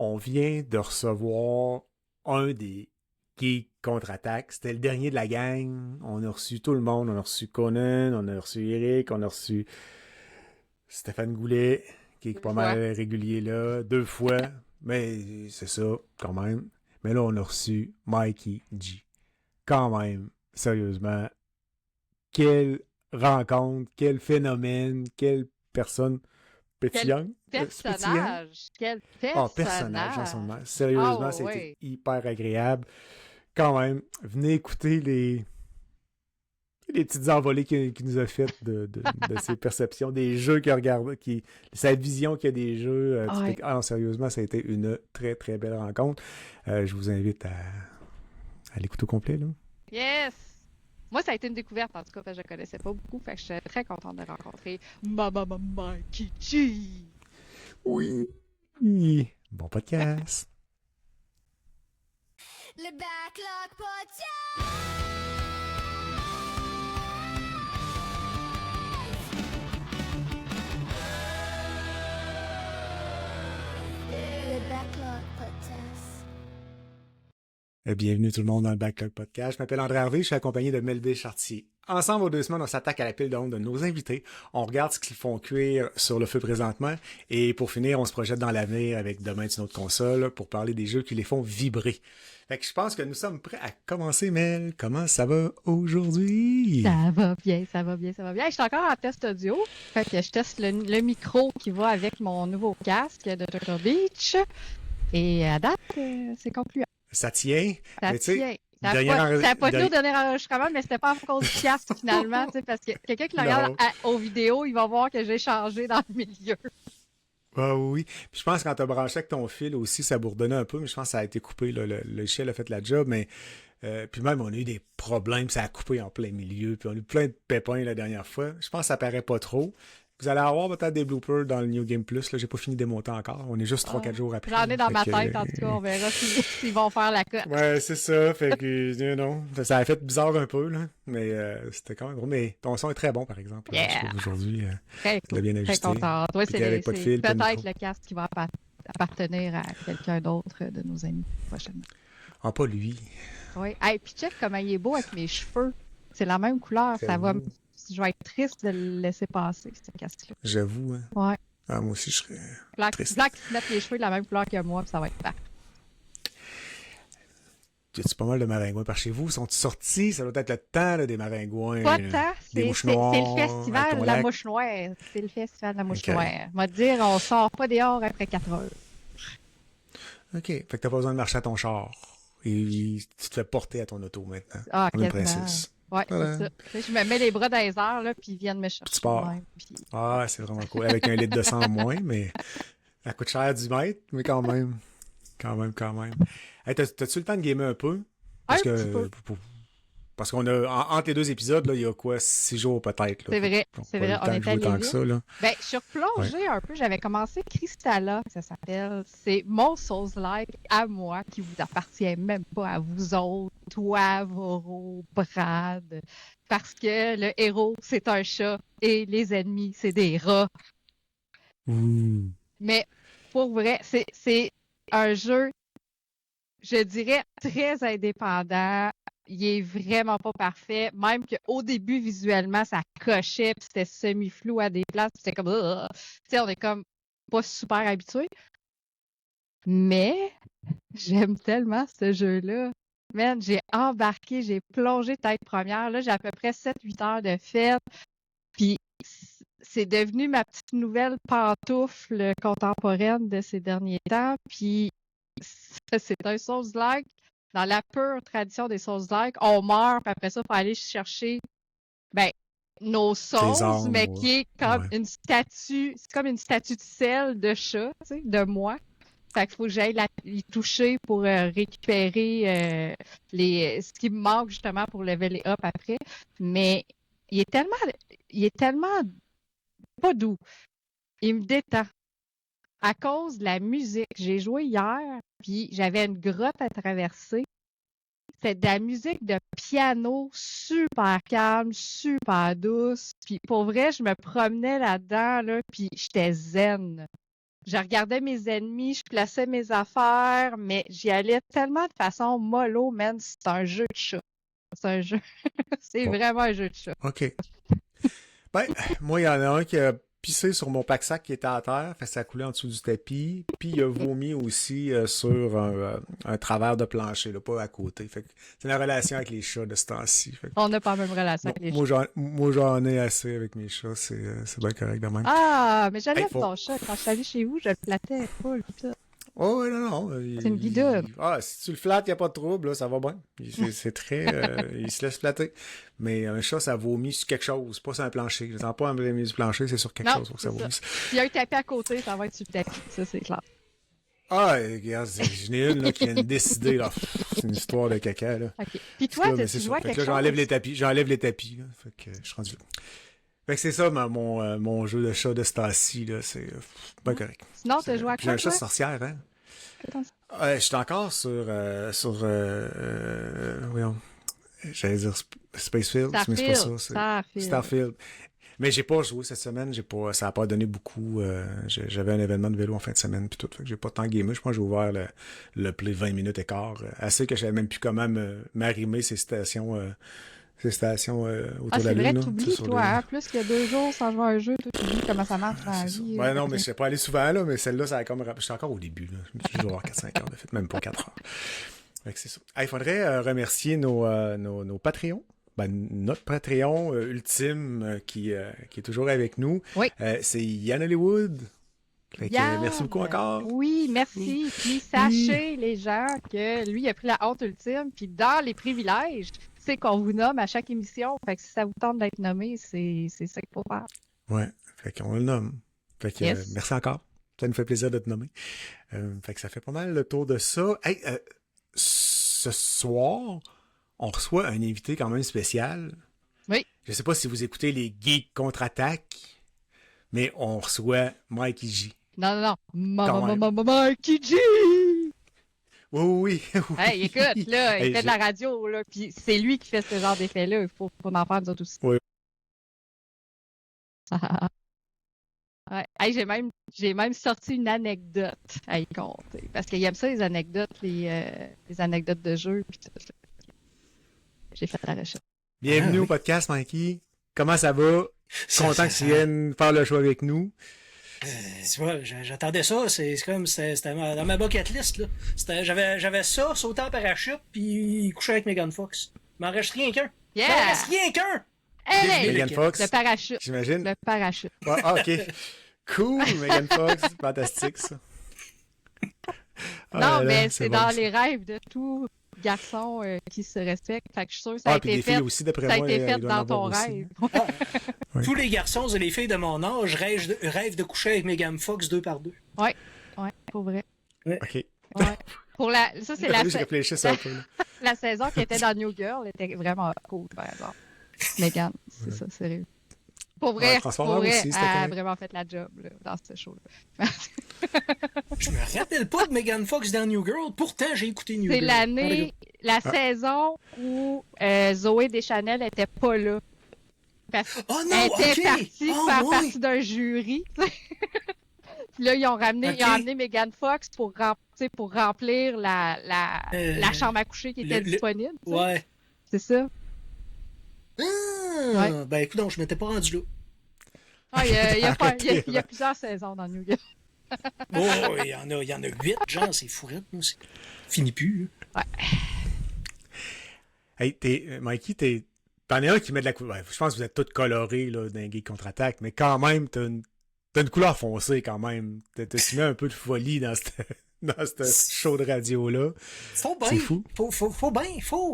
On vient de recevoir un des Geeks contre-attaque. C'était le dernier de la gang. On a reçu tout le monde. On a reçu Conan, on a reçu Eric, on a reçu Stéphane Goulet, qui est Deux pas fois. mal régulier là, 2 fois. Mais c'est ça, quand même. Mais là, on a reçu Mikey G. Quand même, sérieusement, quelle rencontre, quel phénomène, quelle personne Quel pétillante, pétillant. personnage! Quel Ah, personnage en ce personnage! moment. Ah Sérieusement, c'était oui. hyper agréable. Quand même, venez écouter les petites envolées qu'il nous a faites de ses perceptions, des jeux qu'il regarde, sa vision qu'il y a des jeux. Ouais. Non, sérieusement, ça a été une très, très belle rencontre. Je vous invite à l'écouter au complet, là. Yes! Moi, ça a été une découverte, en tout cas, parce que je ne connaissais pas beaucoup. Fait que je suis très contente de rencontrer Mama Kichi. Oui. Bon podcast. Le Backlog Podcast. Le Backlog Podcast. Bienvenue tout le monde dans le Backlog Podcast. Je m'appelle André Harvey, je suis accompagné de Melville Chartier. Ensemble, aux 2 semaines, on s'attaque à la pile d'ondes de nos invités. On regarde ce qu'ils font cuire sur le feu présentement. Et pour finir, on se projette dans l'avenir avec demain une autre console pour parler des jeux qui les font vibrer. Fait que je pense que nous sommes prêts à commencer, Mel. Comment ça va aujourd'hui? Ça va bien, ça va bien, ça va bien. Je suis encore en test audio. Fait que je teste le micro qui va avec mon nouveau casque de Turtle Beach. Et à date, c'est concluant. Ça tient. Ça Mais tu sais, tient. Ça dernière n'a pas été au dernier enregistrement, mais c'était pas à cause du casque finalement, tu sais, parce que quelqu'un qui le regarde aux vidéos, il va voir que j'ai changé dans le milieu. Ah oui. Puis je pense que quand t'as branché avec ton fil aussi, ça bourdonnait un peu, mais je pense que ça a été coupé. Là. Le logiciel a fait la job, mais puis même on a eu des problèmes, ça a coupé en plein milieu, puis on a eu plein de pépins la dernière fois. Je pense que ça paraît pas trop. Vous allez avoir peut-être des bloopers dans le New Game Plus. Là, j'ai pas fini de démonter encore. On est juste 3-4 jours après. J'en ai dans ma que, tête, en tout cas, on verra s'ils vont faire la cote. Ouais, c'est ça. Fait que, non, ça a fait bizarre un peu, là. Mais c'était quand même gros. Mais ton son est très bon, par exemple. Yeah. Je trouve aujourd'hui. Très cool. Bien ajusté. Très contente. Ouais, c'est avec pas de fil, pas de peut-être micro. le casque qui va appartenir à quelqu'un d'autre de nos amis prochainement. Ah, pas lui. Oui. Hey, puis check comment il est beau avec mes cheveux. C'est la même couleur. Ça va. Je vais être triste de le laisser passer, ce casque-là. J'avoue, hein. Ouais. Ah, moi aussi, je serais triste. Blanc qui se mette les cheveux de la même couleur que moi, puis ça va être parfait. Y a-tu pas mal de maringouins par chez vous? Sont-ils sortis? Ça doit être le temps là, des maringouins. Pas tant. Des C'est mouches le noires. festival de la mouche noire. C'est le festival de la mouche noire. On va te dire, on sort pas dehors après 4 heures. OK. Fait que t'as pas besoin de marcher à ton char. Et tu te fais porter à ton auto maintenant. Ah, comme une quasiment. princesse. Ouais, Voilà. c'est ça. Tu sais, je me mets les bras dans les airs, là, puis ils viennent me chercher. Tu pars. Ouais, puis... Ah, c'est vraiment cool. Avec 1 litre de sang en moins, mais ça coûte cher du mètre, mais quand même. Quand même. Hey, t'as-tu le temps de gamer un peu? Parce Un petit peu. Parce qu'on a, entre les 2 épisodes, là, il y a quoi, 6 jours peut-être. C'est vrai, c'est vrai. On est allé tant vite. que ça, là. Ben, je suis replongée un peu. J'avais commencé Crystalla, ça s'appelle. C'est mon Souls-like à moi, qui vous appartient même pas à vous autres, toi, Voro, Brad. Parce que le héros, c'est un chat et les ennemis, c'est des rats. Mais pour vrai, c'est un jeu, je dirais, très indépendant. Il est vraiment pas parfait. Même qu'au début, visuellement, ça cochait, puis c'était semi-flou à des places, puis c'était comme... Tu sais, on est comme pas super habitué. Mais j'aime tellement ce jeu-là. Man, j'ai embarqué, j'ai plongé tête première. Là, j'ai à peu près 7-8 heures de fête. Puis c'est devenu ma petite nouvelle pantoufle contemporaine de ces derniers temps. Puis c'est un Souls-like. Dans la pure tradition des Souls-like, on meurt, puis après ça, il faut aller chercher nos Souls, mais qui est comme une statue, c'est comme une statue de sel de chat, tu sais, de moi. Fait qu'il faut que j'aille y toucher pour récupérer ce qui me manque justement pour leveler up après. Mais il est tellement pas doux. Il me détend. À cause de la musique. J'ai joué hier, puis j'avais une grotte à traverser. C'était de la musique de piano super calme, super douce. Puis pour vrai, je me promenais là-dedans, là, puis j'étais zen. Je regardais mes ennemis, je plaçais mes affaires, mais j'y allais tellement de façon mollo, man. C'est un jeu de chat. C'est un jeu. C'est Bon. vraiment un jeu de chat. OK. Ben, moi, il y en a un qui a pissé sur mon pack-sac qui était à terre, fait que ça a coulé en dessous du tapis, puis il a vomi aussi sur un travers de plancher, là, pas à côté. Fait que c'est la relation avec les chats de ce temps-ci. Fait que On n'a pas la même relation avec les chats. moi, j'en ai assez avec mes chats, c'est bien correct de même. Ah, mais j'allais Hey, faut- ton chat. Quand je suis allée chez vous, je le flattais full. Pis tout. Oh, ouais, non. C'est une guidoune. Ah, si tu le flattes, il n'y a pas de trouble, là, ça va bien. C'est très. Il se laisse flatter. Mais un chat, ça vomit sur quelque chose, pas sur un plancher. Je sens pas un vomir du plancher, c'est sur quelque Non, chose pour que ça c'est ça. vomisse. S'il y a un tapis à côté, ça va être sur le tapis. Ça, c'est clair. Ah, regarde, j'en ai une là, qui vient de décider. Là. C'est une histoire de caca. Là. OK. Puis En toi, tout cas, mais tu c'est vois ça. Fait que quelque là, j'enlève chose? les tapis. J'enlève les tapis. Là. Fait que je suis rendu là. Fait que c'est ça, mon jeu de chat de ce temps-ci. Là. C'est pas correct. Sinon, tu as joué à Puis j'ai quoi, un chat toi? sorcière, hein? Attends. Je suis encore voyons, j'allais dire Spacefield, mais c'est pas ça. Starfield. Mais j'ai pas joué cette semaine, ça a pas donné beaucoup. J'avais un événement de vélo en fin de semaine puis tout, fait que j'ai pas tant gamé. Je pense que j'ai ouvert le play 20 minutes et quart, assez que je savais même plus comment m'arrimer ces stations autour Ah, de la c'est vrai, Lune. Là, t'oublies, sur toi, les- hein? Plus qu'il y a 2 jours sans jouer à un jeu, toi, t'oublies comment ça marche dans la C'est ça. vie. Ouais, non, mais je sais pas aller souvent, là, mais celle-là, ça a comme. Je suis encore au début, là. Je me suis juste avoir 4-5 heures, de fait, même pas 4 heures. Fait que c'est ça. Il faudrait remercier nos Patreons. Ben, notre Patreon ultime qui est toujours avec nous. Oui. C'est Yann Hollywood. Fait que, Yann! merci beaucoup encore. Oui, merci. Puis sachez, les gens, que lui, il a pris la honte ultime. Puis dans les privilèges, c'est qu'on vous nomme à chaque émission. Fait que si ça vous tente d'être nommé, c'est ça qu'il faut faire. Ouais. Fait qu'on le nomme. Fait que Yes. merci encore. Ça nous fait plaisir de te nommer. Fait que ça fait pas mal le tour de ça. Hey, ce soir, on reçoit un invité quand même spécial. Oui. Je sais pas si vous écoutez les Geeks contre-attaque, mais on reçoit Mikey G. Non. Quand même. Mikey G! Oui. Hey, écoute, là, il Hey, fait de la radio, là, puis c'est lui qui fait ce genre d'effet-là. Il faut qu'on en fasse, nous autres aussi. Oui. Ouais. Hey, j'ai même sorti une anecdote à y compter. Parce qu'il aime ça, les anecdotes, les anecdotes de jeu. Puis tout. J'ai fait la recherche. Bienvenue Ah, au oui. podcast, Mikey. Comment ça va? Content que tu viennes faire le show avec nous. Tu vois, j'attendais ça. C'était dans ma bucket list, là. J'avais ça, sauter en parachute, puis coucher avec Megan Fox. Il m'en reste rien qu'un. Il m'en Yeah! reste rien qu'un! Hey! Megan Fox, Le parachute. j'imagine. Le parachute. Ouais, ah, ok. Cool, Megan Fox. Fantastique, ça. Ah Non, là là, mais c'est dans bon, ça. les rêves de tout garçon qui se respecte. Fait que je suis sûre que ça a Ah, puis été des filles fait. aussi, d'après Ça a moi. été il fait doit en dans ton avoir aussi. rêve. Oui. Tous les garçons et les filles de mon âge rêvent de coucher avec Megan Fox 2 par 2. Ouais, pour vrai. Ok. Ouais. Ça, c'est Il a fallu que je réfléchisse un peu. Là. la saison qui était dans New Girl était vraiment cool, par exemple. Megan, c'est ça, sérieux. Pour vrai, Ouais, Transformers aussi, elle c'était a correct. vraiment fait la job là, dans ce show-là. Je me rappelle pas de Megan Fox dans New Girl, pourtant j'ai écouté New C'est Girl. la saison où Zoé Deschanel était pas là. Parce Oh non, qu'elle était ok! partie Oh, faire ouais. partie d'un jury. Puis là, ils ont amené Megan Fox pour remplir la chambre à coucher qui était disponible. tu sais. Ouais. C'est ça. Ah, ben écoute, donc, je m'étais pas rendu là. Ah, il y a plusieurs saisons dans New Girl. Oh, il y en a 8, genre, c'est fourrette, moi, c'est fini plus. Hein. Hey, Mikey, t'en es un qui met de la couleur. Je pense que vous êtes tous colorés là, dans les Geeks contre-attaque, mais quand même, t'as une couleur foncée quand même. Tu mets un peu de folie dans cette show de radio-là. Faut bien. C'est fou. Faut bien.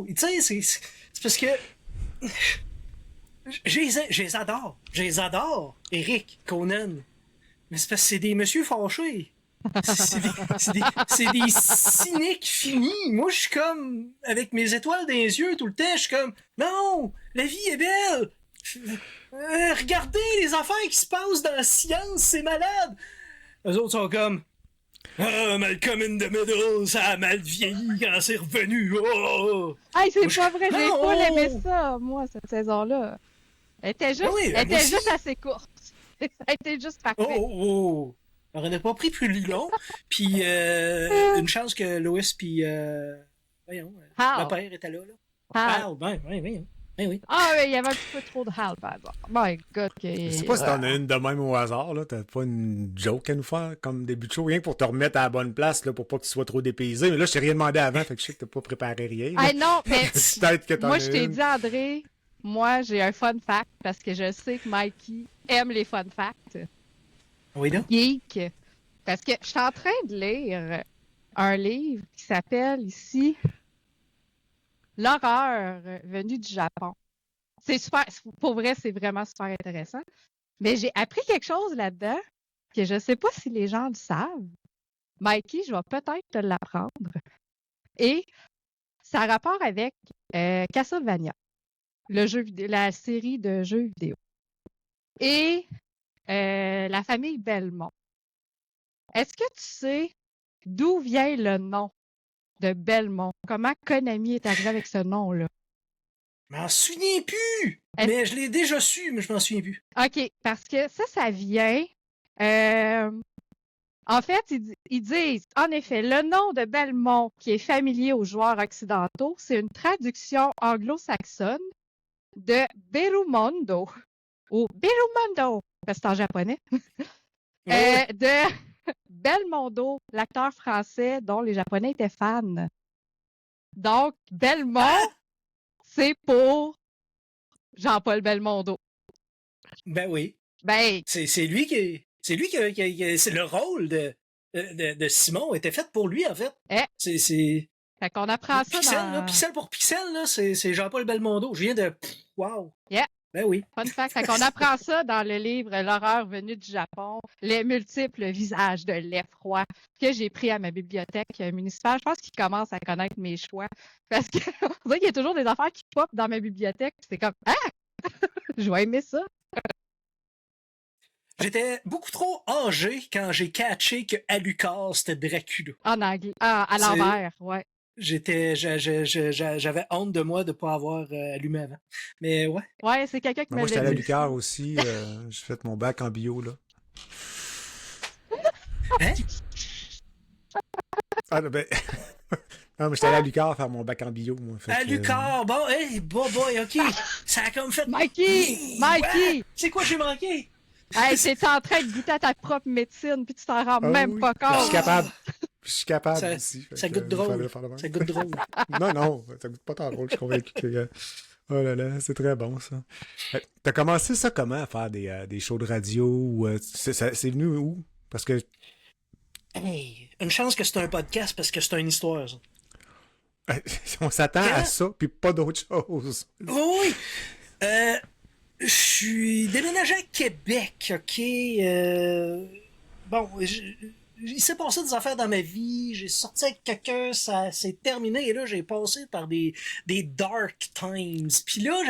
Tu sais, c'est parce que. Je les adore, Eric, Conan. Mais c'est parce que c'est des messieurs fâchés. C'est des cyniques finis. Moi, je suis comme, avec mes étoiles dans les yeux tout le temps, je suis comme, non, la vie est belle. Regardez les affaires qui se passent dans la science, c'est malade. Eux autres sont comme, Malcolm in the Middle, ça a mal vieilli quand c'est revenu. Oh. Hey, c'est Moi, pas vrai, j'ai Non! pas aimé ça, moi, cette saison-là. Elle était juste, Ah oui, elle moi était aussi. juste assez courte. Ça a été juste parfait. Oh. On n'aurait pas pris plus long. Puis une chance que Lois puis voyons, le père était là. Hal. Ben oui. Ah, mais il y avait un petit peu trop de Hal, par exemple. My God. Je sais pas si t'en as une de même au hasard, là. T'as pas une joke à nous faire comme début de show, rien que pour te remettre à la bonne place, là, pour pas que tu sois trop dépaysé. Mais là, je t'ai rien demandé avant, fait que je sais que t'as pas préparé rien. Là. Ah non, mais Peut-être que t'en moi, as je t'ai une. dit, André, moi, j'ai un fun fact parce que je sais que Mikey aime les fun facts. Oui, donc. Geek. Parce que je suis en train de lire un livre qui s'appelle ici L'horreur venue du Japon. C'est super, pour vrai, c'est vraiment super intéressant. Mais j'ai appris quelque chose là-dedans que je sais pas si les gens le savent. Mikey, je vais peut-être te l'apprendre. Et ça a rapport avec Castlevania, le jeu vidéo, la série de jeux vidéo. Et la famille Belmont. Est-ce que tu sais d'où vient le nom de Belmont? Comment Konami est arrivé avec ce nom-là? Je m'en souviens plus! Mais je l'ai déjà su, mais je m'en souviens plus. OK, parce que ça vient... en fait, ils disent, en effet, le nom de Belmont, qui est familier aux joueurs occidentaux, c'est une traduction anglo-saxonne de Berumondo, ou Berumondo, parce que c'est en japonais, de Belmondo, l'acteur français dont les Japonais étaient fans. Donc, Belmont, c'est pour Jean-Paul Belmondo. Ben oui. Ben, c'est lui qui... C'est lui qui c'est le rôle de Simon était fait pour lui, en fait. C'est... Fait qu'on apprend ça Pixel, dans... là, Pixel pour Pixel, là, c'est Jean-Paul Belmondo. Je viens de... Wow! Yeah! Ben oui. Fun fact. Fait qu'on apprend ça dans le livre L'horreur venue du Japon, les multiples visages de l'effroi que j'ai pris à ma bibliothèque municipale. Je pense qu'il commence à connaître mes choix. Parce que on dirait qu'il y a toujours des affaires qui pop dans ma bibliothèque. C'est comme je vais aimer ça. J'étais beaucoup trop âgé quand j'ai catché que Alucard, c'était Dracula. En anglais. À l'envers, ouais. J'avais honte de moi de pas avoir allumé avant. Mais ouais. Ouais, c'est quelqu'un qui m'a Moi, j'étais à dit. l'Alucard aussi. J'ai fait mon bac en bio, là. Hein? Ah, ben... non, mais j'étais allé à Lucar faire mon bac en bio, moi. À Lucar, bon, hey, boy, ok. Ça a comme fait... Mikey! Ouais, c'est quoi j'ai manqué? Hey, t'es en train de goûter à ta propre médecine, puis tu t'en rends même pas compte. Je suis capable. Je suis capable ça, aussi. Ça goûte drôle. Ça goûte drôle. Non, ça goûte pas tant drôle. Je suis convaincu que... Oh là là, c'est très bon, ça. T'as commencé ça comment, à faire des shows de radio? Ou, c'est venu où? Parce que... Hey, une chance que c'est un podcast, parce que c'est une histoire, ça. On s'attend à ça, puis pas d'autre chose. Oui! Je suis déménagé à Québec, ok? Bon, il s'est passé des affaires dans ma vie, j'ai sorti avec quelqu'un, ça s'est terminé, et là, j'ai passé par des dark times. Puis là,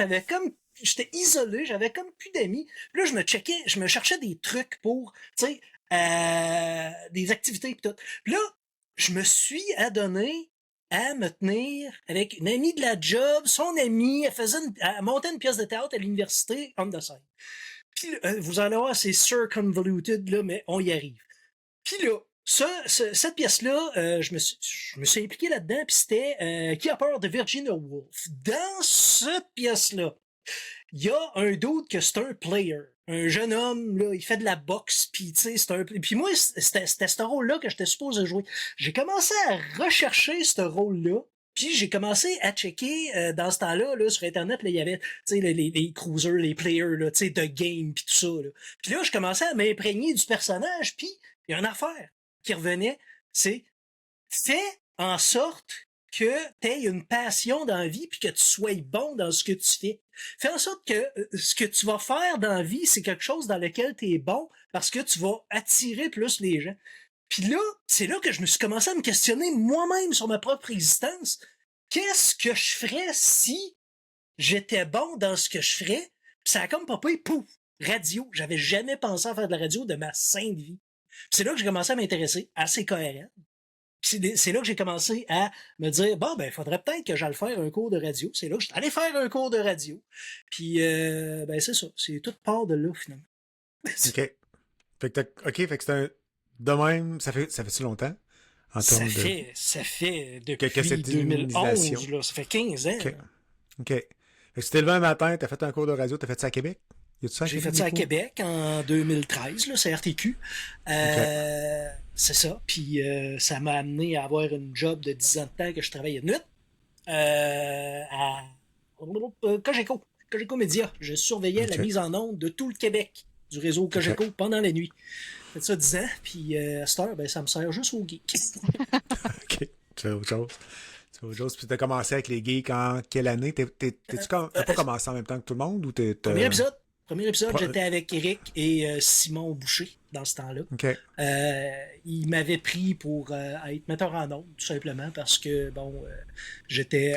j'étais isolé, j'avais comme plus d'amis. Là, je me cherchais des trucs pour, tu sais, des activités pis tout. Puis là, je me suis adonné à me tenir avec une amie de la job, son amie, elle montait une pièce de théâtre à l'université on the side. Puis vous allez voir, c'est circumvoluted, là, mais on y arrive. Puis là, cette pièce-là, je me suis impliqué là-dedans, puis c'était Qui a peur de Virginia Woolf. Dans cette pièce-là, il y a un dude que c'est un player. Un jeune homme, là, il fait de la boxe, puis tu sais, c'est un... Puis moi, c'était ce rôle-là que j'étais supposé jouer. J'ai commencé à rechercher ce rôle-là, puis j'ai commencé à checker dans ce temps-là, là, sur Internet, là, il y avait, tu sais, les cruisers, les players, là, tu sais, de game, puis tout ça, là. Puis là, je commençais à m'imprégner du personnage, puis il y a une affaire qui revenait, c'est fais en sorte que tu aies une passion dans la vie puis que tu sois bon dans ce que tu fais. Fais en sorte que ce que tu vas faire dans la vie, c'est quelque chose dans lequel tu es bon parce que tu vas attirer plus les gens. Puis là, c'est là que je me suis commencé à me questionner moi-même sur ma propre existence. Qu'est-ce que je ferais si j'étais bon dans ce que je ferais? Puis ça a comme popé, pouf, radio. J'avais jamais pensé à faire de la radio de ma sainte vie. Puis c'est là que j'ai commencé à m'intéresser à CKRL. C'est là que j'ai commencé à me dire, bon, ben, il faudrait peut-être que j'aille faire un cours de radio. C'est là que je suis allé faire un cours de radio. Puis, ben, c'est ça. C'est toute part de là, finalement. OK. Fait que fait que c'est de même, ça fait-tu longtemps? En termes de... Ça fait que depuis cette 2011, immunisation. là, ça fait 15 ans. OK. OK. Fait que tu t'es levé un matin, t'as fait un cours de radio, t'as fait ça à Québec? Y a-tu ça à J'ai Québec, fait ça à des cours? Québec en 2013, là, c'est RTQ. C'est ça. Puis ça m'a amené à avoir une job de 10 ans de temps que je travaillais de nuit à Cogeco. Cogeco Média. Je surveillais la OK. mise en onde de tout le Québec du réseau Cogeco pendant la nuit. J'ai fait ça 10 ans, puis à cette heure, ben, ça me sert juste aux geeks. OK. Tu fais autre chose. Tu fais autre chose. Puis t'as commencé avec les geeks en quelle année? T'as pas commencé en même temps que tout le monde ou Premier épisode. Premier épisode, Pro- j'étais avec Eric et Simon Boucher dans ce temps-là. OK. Il m'avait pris pour être metteur en ondes, tout simplement, parce que, bon, j'étais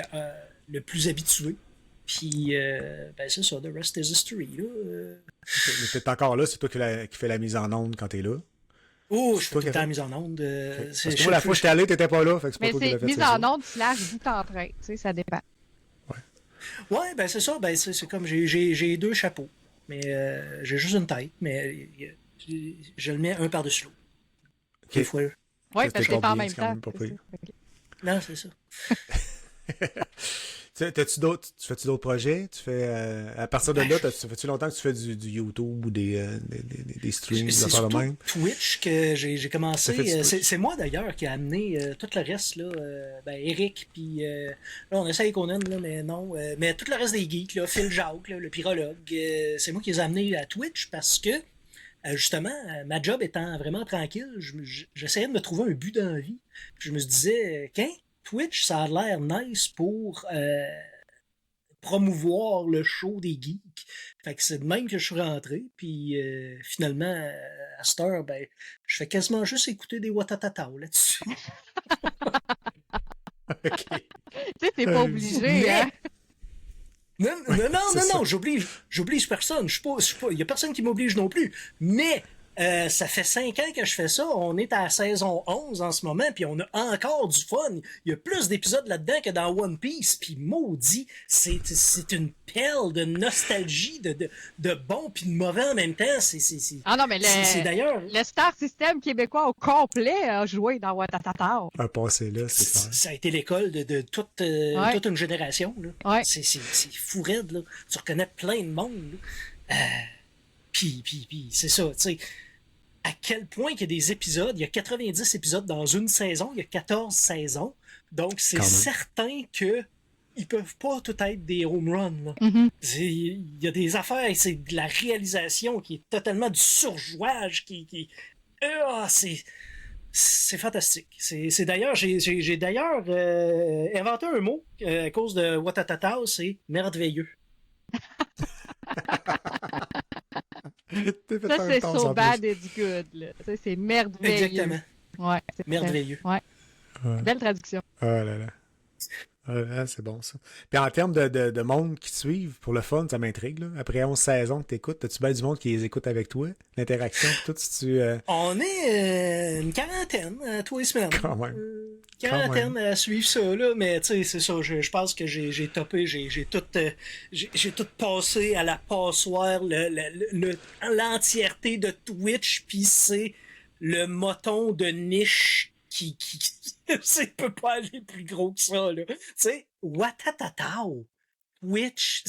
le plus habitué. Puis, ben c'est ça, the rest is history, là. Mais t'es encore là, c'est toi qui fais la mise en onde quand t'es là. Oh, je C'est fais toi tout le qui as temps fait? mise en onde. Parce que moi, la fois que j'étais allé, t'étais pas là, fait que c'est pas Mais toi qui l'as c'est fait. mise c'est en ça. onde / bout en train. Tu sais, ça dépend. Ouais, ben c'est ça, ben c'est comme j'ai deux chapeaux. Mais j'ai juste une tête, mais je le mets un par-dessus l'autre. OK. Des fois. Oui, parce que C'était c'est pas en combien? même C'est quand temps. même pas c'est pire. ça. Ok. Non, c'est ça. Tu fais-tu d'autres projets? Tu fais à partir de Ben, là, ça fait-tu longtemps que tu fais du YouTube ou des streams, des C'est affaires de surtout même? Twitch que j'ai Ça fait commencé. du Twitch. C'est moi d'ailleurs qui a amené tout le reste, là, ben, Eric, puis là on essaye Conan, là, mais non. Mais tout le reste des geeks, là, Phil Jacques, là, le pyrologue, c'est moi qui les ai amenés à Twitch parce que justement, ma job étant vraiment tranquille, j'essayais de me trouver un but dans la vie. Puis je me disais, qu'un Twitch, ça a l'air nice pour promouvoir le show des geeks. Fait que c'est de même que je suis rentré. Puis finalement, à cette heure, ben, je fais quasiment juste écouter des Watatatao là-dessus. OK. Tu sais, t'es pas obligé, Mais- hein? c'est ça. Non, j'oblige personne. Je suis pas, il y a personne qui m'oblige non plus. Mais ça fait 5 ans que je fais ça. On est à la saison 11 en ce moment, puis on a encore du fun. Il y a plus d'épisodes là-dedans que dans One Piece, puis maudit, c'est une perle de nostalgie, de bon puis de mauvais en même temps. Ah non, mais C'est d'ailleurs... le Star System québécois au complet a joué dans Watatata. Un passé là, c'est clair. Ça a été l'école de toute, Ouais. toute une génération. Là. Ouais. C'est fou raide. Là. Tu reconnais plein de monde. Là. Puis, c'est ça. Tu sais, à quel point il y a des épisodes. Il y a 90 épisodes dans une saison. Il y a 14 saisons. Donc, c'est Quand même. certain que ils peuvent pas tout être des home runs. Là. Mhm. Il y a des affaires, c'est de la réalisation qui est totalement du surjouage. C'est fantastique. C'est d'ailleurs, j'ai d'ailleurs inventé un mot à cause de Watatatao, c'est merveilleux. T'as fait Ça, un c'est temps so en bad plus. it's good. Là. Ça, c'est merveilleux. Exactement. Ouais, c'est Merveilleux. Ouais. Ouais. Belle traduction. Oh là là. Ah là, c'est bon ça. Puis en termes de monde qui te suivent, pour le fun, ça m'intrigue. Là. Après 11 saisons que t'écoutes, as-tu bien du monde qui les écoute avec toi? L'interaction, tout, si tu... On est une quarantaine, tous les semaines. Quand même. Quarantaine à suivre ça, là, mais tu sais, c'est ça, je pense que j'ai topé, j'ai tout passé à la passoire, l'entièreté de Twitch, puis c'est le moton de niche qui peut pas aller plus gros que ça, là. Tu sais, Watatatao, Twitch,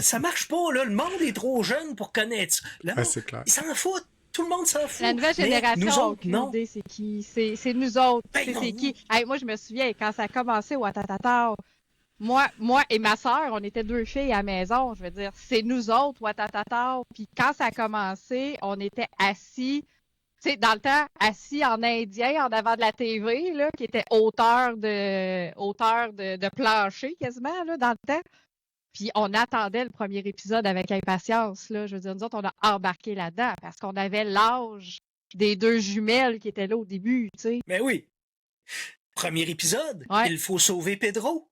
ça marche pas, là, le monde est trop jeune pour connaître ça. Là, Ah, c'est clair. ils s'en foutent. Tout le monde s'en fout. La nouvelle Mais génération nous a autres, aucune non. idée c'est qui. C'est nous autres. Ben Tu sais, non. c'est qui. Hey, moi, je me souviens, quand ça a commencé, Watatata, moi et ma sœur, on était deux filles à la maison. Je veux dire, c'est nous autres, Watatata. Puis quand ça a commencé, on était assis, tu sais, dans le temps, assis en indien en avant de la TV, là, qui était hauteur de plancher quasiment, là, dans le temps. Puis on attendait le premier épisode avec impatience, là. Je veux dire, nous autres, on a embarqué là-dedans parce qu'on avait l'âge des deux jumelles qui étaient là au début, tu sais. Mais oui. Premier épisode, Ouais. il faut sauver Pedro.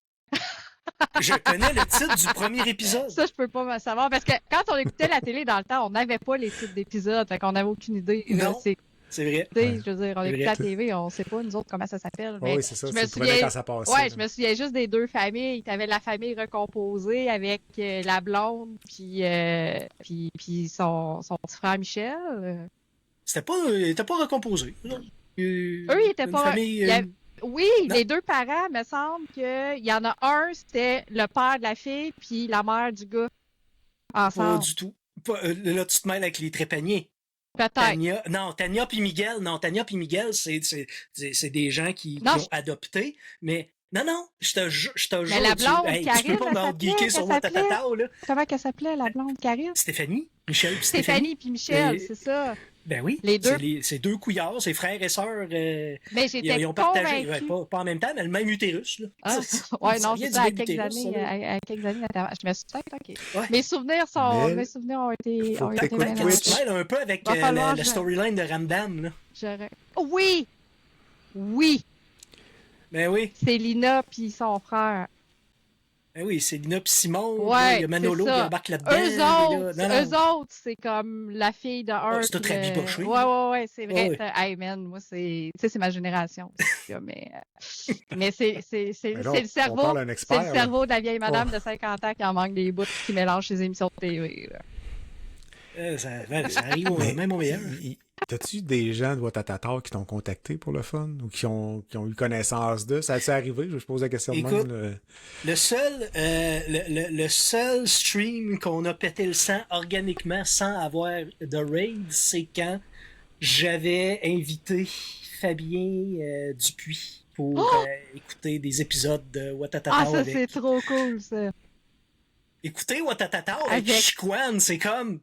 Je connais le titre du premier épisode. Ça, je peux pas me savoir parce que quand on écoutait la télé dans le temps, on n'avait pas les titres d'épisodes, fait qu'on n'avait aucune idée. là. Non. C'est, C'est vrai. tu sais, Ouais. je veux dire, on C'est écoutait vrai. la TV, on sait pas, nous autres, comment ça s'appelle. Oh, mais oui, c'est ça. je Tu me le prenais souviens- quand ça passait. Ouais, là. je me souviens juste des deux familles. T'avais la famille recomposée avec la blonde puis son petit frère Michel. Il était pas recomposé. Eux, ils étaient pas. Famille, Oui, non. les deux parents, me semble qu'il y en a un, c'était le père de la fille, puis la mère du gars. Pas Ensemble. du tout. Là, tu te mêles avec les trépaniers. Peut-être. Tania puis Miguel. Non, Tania puis Miguel, c'est des gens qui Non, ont adopté. Mais non, je te jure. Mais la blonde, tu Karine, peux pas elle me s'appelait, geeker sur elle s'appelait. Watatata, là. Comment qu'elle s'appelait, la blonde Karine? Stéphanie, Michel puis Stéphanie puis Michel, Et- c'est ça. Ben oui. Les deux. C'est deux couillards, c'est frères et sœurs. Mais j'étais Ils ont partagé, convaincue. pas en même temps, mais le même utérus. Là. Ah, ouais, non, rien c'est ça, à du quelques utérus, ça, années, là. à quelques années, je me suis dit, OK. Ouais. Mes souvenirs Mais mes souvenirs ont été, faut ont que été t'écoutes mélangés. Twitch. Tu mêles un peu avec Va falloir la que- storyline de Ramdam. Là. Oh, oui! Oui! Ben oui. C'est Lina puis son frère. Ben oui, c'est Lina puis Simon. Ouais, là, il y a Manolo c'est qui ça. embarque là-dedans. Eux autres, c'est comme la fille de un. c'est tout puis le- rabiboché, Ouais, c'est vrai. Ouais. Hey, man, moi, c'est, tu sais, c'est ma génération. c'est ça, mais c'est Mais le là, on cerveau. parle d'un C'est expert. le là. cerveau de la vieille madame Ouais. de 50 ans qui en manque des bouts qui mélange ses émissions de TV. Là. Ça arrive même au meilleur. T'as-tu des gens de Watatata qui t'ont contacté pour le fun ou qui ont eu connaissance d'eux? Ça a-tu arrivé? Je pose la question de Écoute, même. Là. Le seul stream qu'on a pété le sang organiquement sans avoir de raid, c'est quand j'avais invité Fabien Dupuis pour écouter des épisodes de Watatata Ah, ça, avec. c'est trop cool, ça. Écouter Watatata avec Avec- Chiquan, c'est comme.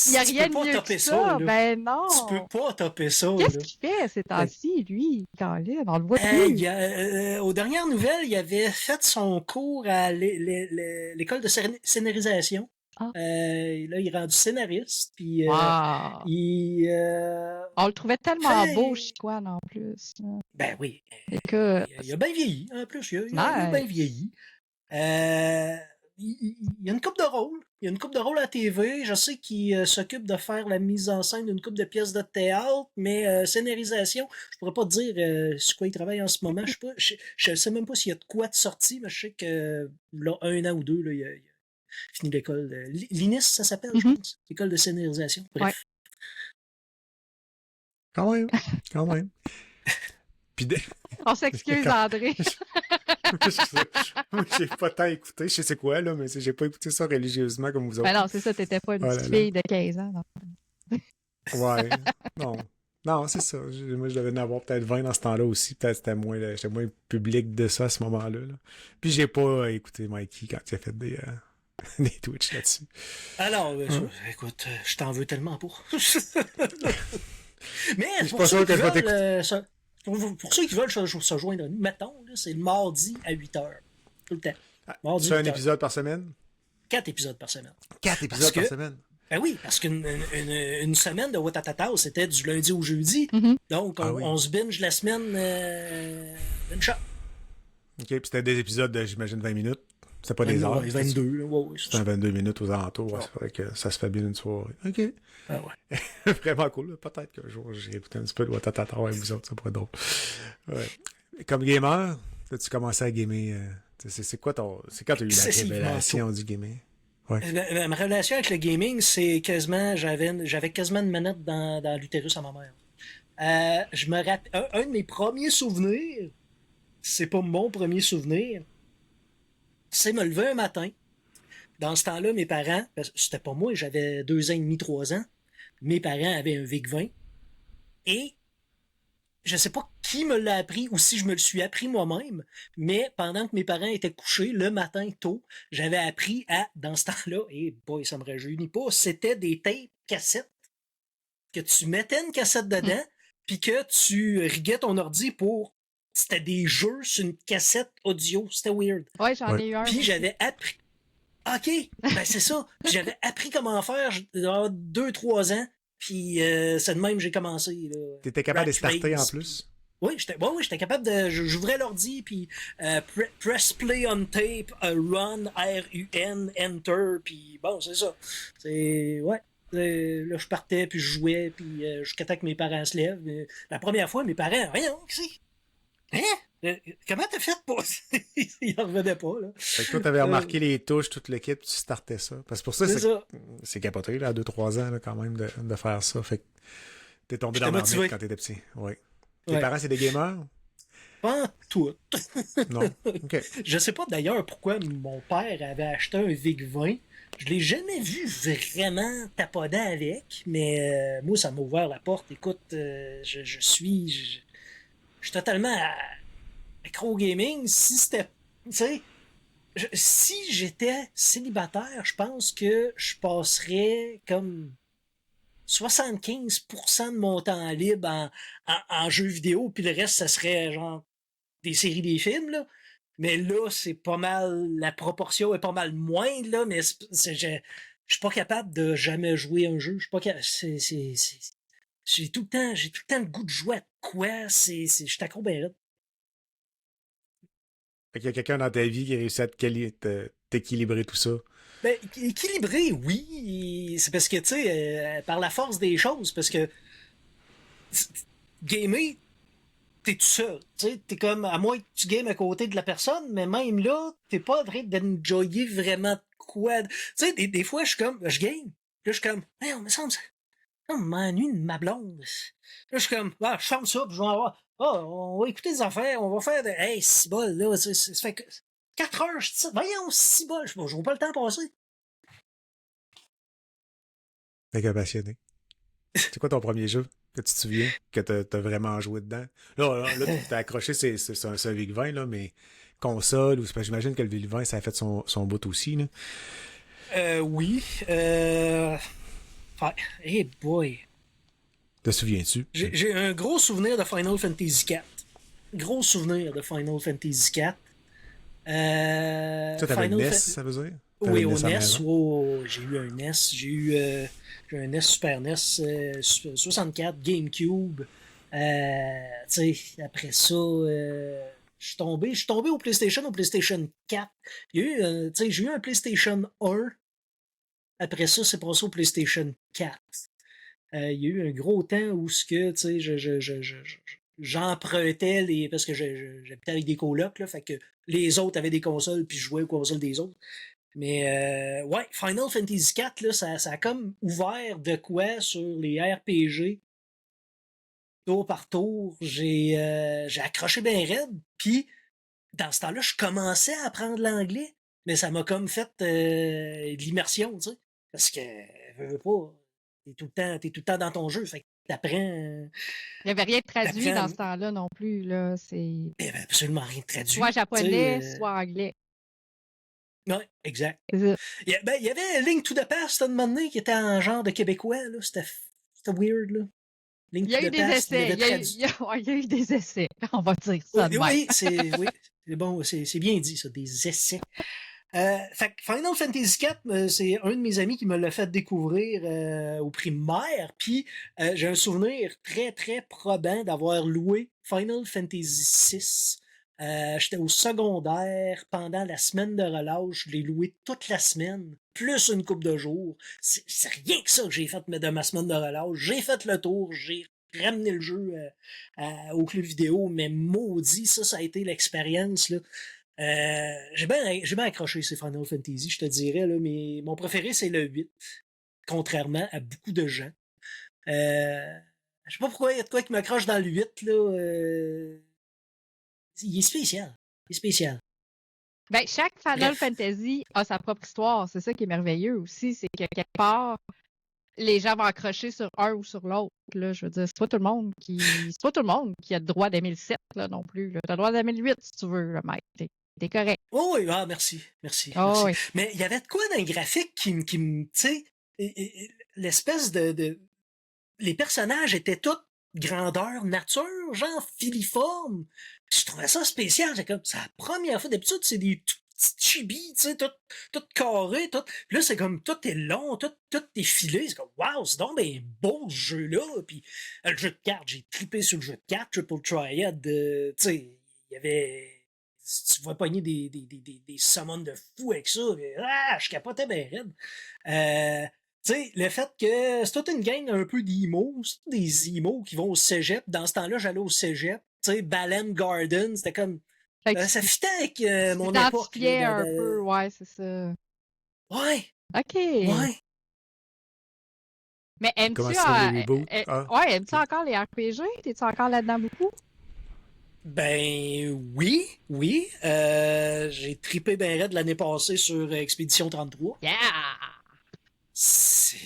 Il n'y a Tu rien peux de pas mieux topper que ça. ça. Là. Ben non. Tu peux pas topper ça. Qu'est-ce là. qu'il fait ces temps-ci, lui, Colin? On le voit Il plus. aux dernières nouvelles, il avait fait son cours à l'école de scénarisation. Ah. Là, il est rendu scénariste. Puis, Wow. il, On le trouvait tellement fait- beau, Chicoine, en plus. là. ben oui, Écoute, il a bien vieilli. En plus, il a bien Nice. vieilli. Il y a une coupe de rôle. Il y a une coupe de rôle à la TV. Je sais qu'il s'occupe de faire la mise en scène d'une coupe de pièces de théâtre, mais scénarisation, je pourrais pas te dire sur quoi il travaille en ce moment. Je sais même pas s'il y a de quoi de sorti, mais je sais que là, 1 an ou 2, là, il a fini l'école. L'INIS, ça s'appelle, je Mhm. pense. L'école de scénarisation. Bref. Quand même. Quand même. Puis on s'excuse, Quand- André. Moi, j'ai pas tant écouté. Je sais c'est quoi, là, mais j'ai pas écouté ça religieusement comme vous autres. Ben non, c'est ça, t'étais pas une Oh là petite là. fille de 15 ans. Non. Ouais. Non. Non, c'est ça. Moi, je devais en avoir peut-être 20 dans ce temps-là aussi. Peut-être j'étais moins public de ça à ce moment-là. Là. Puis j'ai pas écouté Mikey quand il a fait des, des Twitch là-dessus. Alors, écoute, je t'en veux tellement pas. Mais Je suis pour pas ceux sûr que qui je vais veulent, pour ceux qui veulent se joindre à nous, mettons, là, c'est le mardi à 8h. Tout le temps. Mardi Tu fais un 8h. épisode par semaine? 4 épisodes par semaine. 4 épisodes par que- semaine? Ben oui, parce une semaine de Watatata, c'était du lundi au jeudi. Mhm. Donc, Ah oui. on se binge la semaine une shot. OK, puis c'était des épisodes de, j'imagine, 20 minutes. C'était pas des heures. 22, là. Ouais, C'était un 22 minutes aux alentours. Ouais, Ouais. c'est vrai que ça se fait bien une soirée. OK. Ah ouais. Vraiment cool. Peut-être qu'un jour, j'ai écouté un petit peu de Watatata avec vous autres. Ça pourrait être drôle. Ouais. Comme gamer, as-tu commencé à gamer? C'est quoi ton... C'est quand tu as eu la Excessivement révélation du gaming? Ma relation avec le gaming, c'est quasiment, j'avais quasiment une manette dans l'utérus à ma mère. Je me rappelle, un de mes premiers souvenirs, c'est pas mon premier souvenir, c'est me lever un matin. Dans ce temps-là, mes parents, parce que c'était pas moi, j'avais 2 ans et demi, 3 ans, mes parents avaient un VIC-20, et je sais pas qui me l'a appris ou si je me le suis appris moi-même, mais pendant que mes parents étaient couchés, le matin tôt, j'avais appris dans ce temps-là, et boy, ça me rajeunit pas, c'était des tapes cassettes, que tu mettais une cassette dedans, puis que tu riguais ton ordi pour... C'était des jeux sur une cassette audio, c'était weird. Ouais, j'en ai eu un. Puis j'avais appris... OK, ben c'est ça. Puis j'avais appris comment faire 2-3 ans, puis c'est de même que j'ai commencé. T'étais capable de Rat starter en Race. plus? Oui, j'étais capable de... J'ouvrais l'ordi, puis press play on tape, run, R-U-N, enter, puis bon, c'est ça. C'est... Ouais. Là, je partais, puis je jouais, puis jusqu'à temps que mes parents se lèvent. La première fois, mes parents, rien, qu'est-ce que c'est? Hein? Comment t'as fait pour... Il en revenait pas, là. Fait que toi, t'avais remarqué les touches, toute l'équipe, tu startais ça. Parce que pour ça, C'est ça. c'est capoté, là, à 2-3 ans, là, quand même, de faire ça. Fait que t'es tombé dans J'étais la marmite motivé. quand t'étais petit. Oui. Tes Ouais. parents, c'est des gamers? Pas tout. Non. OK. Je sais pas d'ailleurs pourquoi mon père avait acheté un VIC-20. Je l'ai jamais vu vraiment tapoder avec, mais moi, ça m'a ouvert la porte. Écoute, je suis totalement accro au gaming. Si c'était... Tu sais, si j'étais célibataire, je pense que je passerais comme 75% de mon temps libre en jeux vidéo, puis le reste, ça serait genre des séries, des films, là. Mais là, c'est pas mal, la proportion est pas mal moindre, là, mais je suis pas capable de jamais jouer un jeu. Je suis pas capable. J'ai tout le temps le goût de jouer à quoi. Je suis accro ben raide. Fait qu'il y a quelqu'un dans ta vie qui a réussi à t'équilibrer tout ça. Ben, équilibré, oui. C'est parce que, tu sais, par la force des choses, parce que gamer, t'es tout seul. Tu sais, t'es comme, à moins que tu games à côté de la personne, mais même là, t'es pas en train d'enjoyer vraiment de quoi. Tu sais, des fois, je game. Là, je suis comme, hey, on me semble, on m'ennuie de ma blonde. Là, je suis comme, ah, je ferme ça, puis je vais avoir, on va écouter des affaires, on va faire de, hey, 6 bol, là, ça fait que 4 heures, je dis, voyons, 6 bol, je vois pas le temps passer. Fait que passionné. C'est quoi ton premier jeu que tu te souviens, que t'as vraiment joué dedans? Là tu t'es accroché, c'est un VIC-20, là, mais console, ou c'est parce que j'imagine que le VIC-20, ça a fait son bout aussi, là. Oui, hey boy. Te souviens-tu? J'ai un gros souvenir de Final Fantasy IV. Gros souvenir de Final Fantasy IV. Ça, t'avais une NES, ça veut dire? T'avais Oui, une au NES à la NES. maison? J'ai eu un NES. J'ai un NES, Super NES, 64, GameCube. Tu sais, après ça, je suis tombé au PlayStation 4. Il y a eu, tu sais, j'ai eu un PlayStation 1. Après ça, c'est passé au PlayStation 4. Il y a eu un gros temps où ce que, tu sais, j'empruntais parce que j'habitais avec des colocs, là, fait que les autres avaient des consoles puis je jouais aux consoles des autres. Mais ouais, Final Fantasy IV, là, ça a comme ouvert de quoi sur les RPG tour par tour. J'ai accroché bien raide, puis dans ce temps-là, je commençais à apprendre l'anglais, mais ça m'a comme fait de l'immersion, tu sais. Parce que, veux pas, t'es tout le temps dans ton jeu, fait que t'apprends. Il n'y avait rien de traduit T'apprends. dans ce temps-là non plus. Là. Il y avait absolument rien de traduit. Soit japonais, tu sais, soit anglais. Ouais, exact. C'est ça. Il y avait Link to the Past, un moment donné, qui était en genre de québécois, là. C'était weird, là. Link Il y a to eu the des Past, essais. Il y a eu des essais. On va dire ça de même. Oui, c'est bon, c'est bien dit, ça, des essais. Fait que Final Fantasy IV, c'est un de mes amis qui me l'a fait découvrir au primaire, puis j'ai un souvenir très, très probant d'avoir loué Final Fantasy VI. J'étais au secondaire pendant la semaine de relâche, je l'ai loué toute la semaine, plus une couple de jours. C'est rien que ça que j'ai fait de ma semaine de relâche. J'ai fait le tour, j'ai ramené le jeu au club vidéo, mais maudit, ça a été l'expérience, là. J'ai bien accroché ces Final Fantasy, je te dirais, là, mais mon préféré, c'est le 8, contrairement à beaucoup de gens. Je sais pas pourquoi il y a de quoi qui m'accroche dans le 8, là. Il est spécial. Il est spécial. Ben, chaque Final Bref. Fantasy a sa propre histoire. C'est ça qui est merveilleux aussi. C'est que quelque part, les gens vont accrocher sur un ou sur l'autre. Là, je veux dire, c'est pas tout le monde qui a le droit d'aimer le 7 là, non plus. T'as le droit d'aimer le 8 si tu veux, le mec. T'es correct. Oh oui, ah, merci. Merci. Oh, merci. oui. Mais il y avait de quoi dans les graphiques qui me. Tu sais, l'espèce de. Les personnages étaient tous grandeur nature, genre filiforme. Je trouvais ça spécial. C'est comme, c'est la première fois. D'habitude, c'est des tout petits chibis, tu sais, tout carré, tout. Puis là, c'est comme, tout est long, tout est filé. C'est comme, waouh, c'est donc ben beau ce jeu-là. Puis le jeu de cartes, j'ai trippé sur le jeu de cartes, Triple Triad. Tu sais, il y avait. Tu vas pogner des summons de fou avec ça. Je capotais bien raide. Tu sais, le fait que c'est toute une gang un peu d'emo, c'est des emo qui vont au cégep. Dans ce temps-là, j'allais au cégep. tu sais, Balen Garden, c'était comme... Fait que ça fitait avec tu mon époque. t'identifiais là, un peu, ouais, c'est ça. Ouais, OK. ouais. Mais Comment aimes-tu ça, les reboots? Ah, ouais, aimes-tu ok. encore les RPG? T'es-tu encore là-dedans beaucoup? Ben oui, oui. J'ai trippé ben raide l'année passée sur Expédition 33. Yeah! C'est...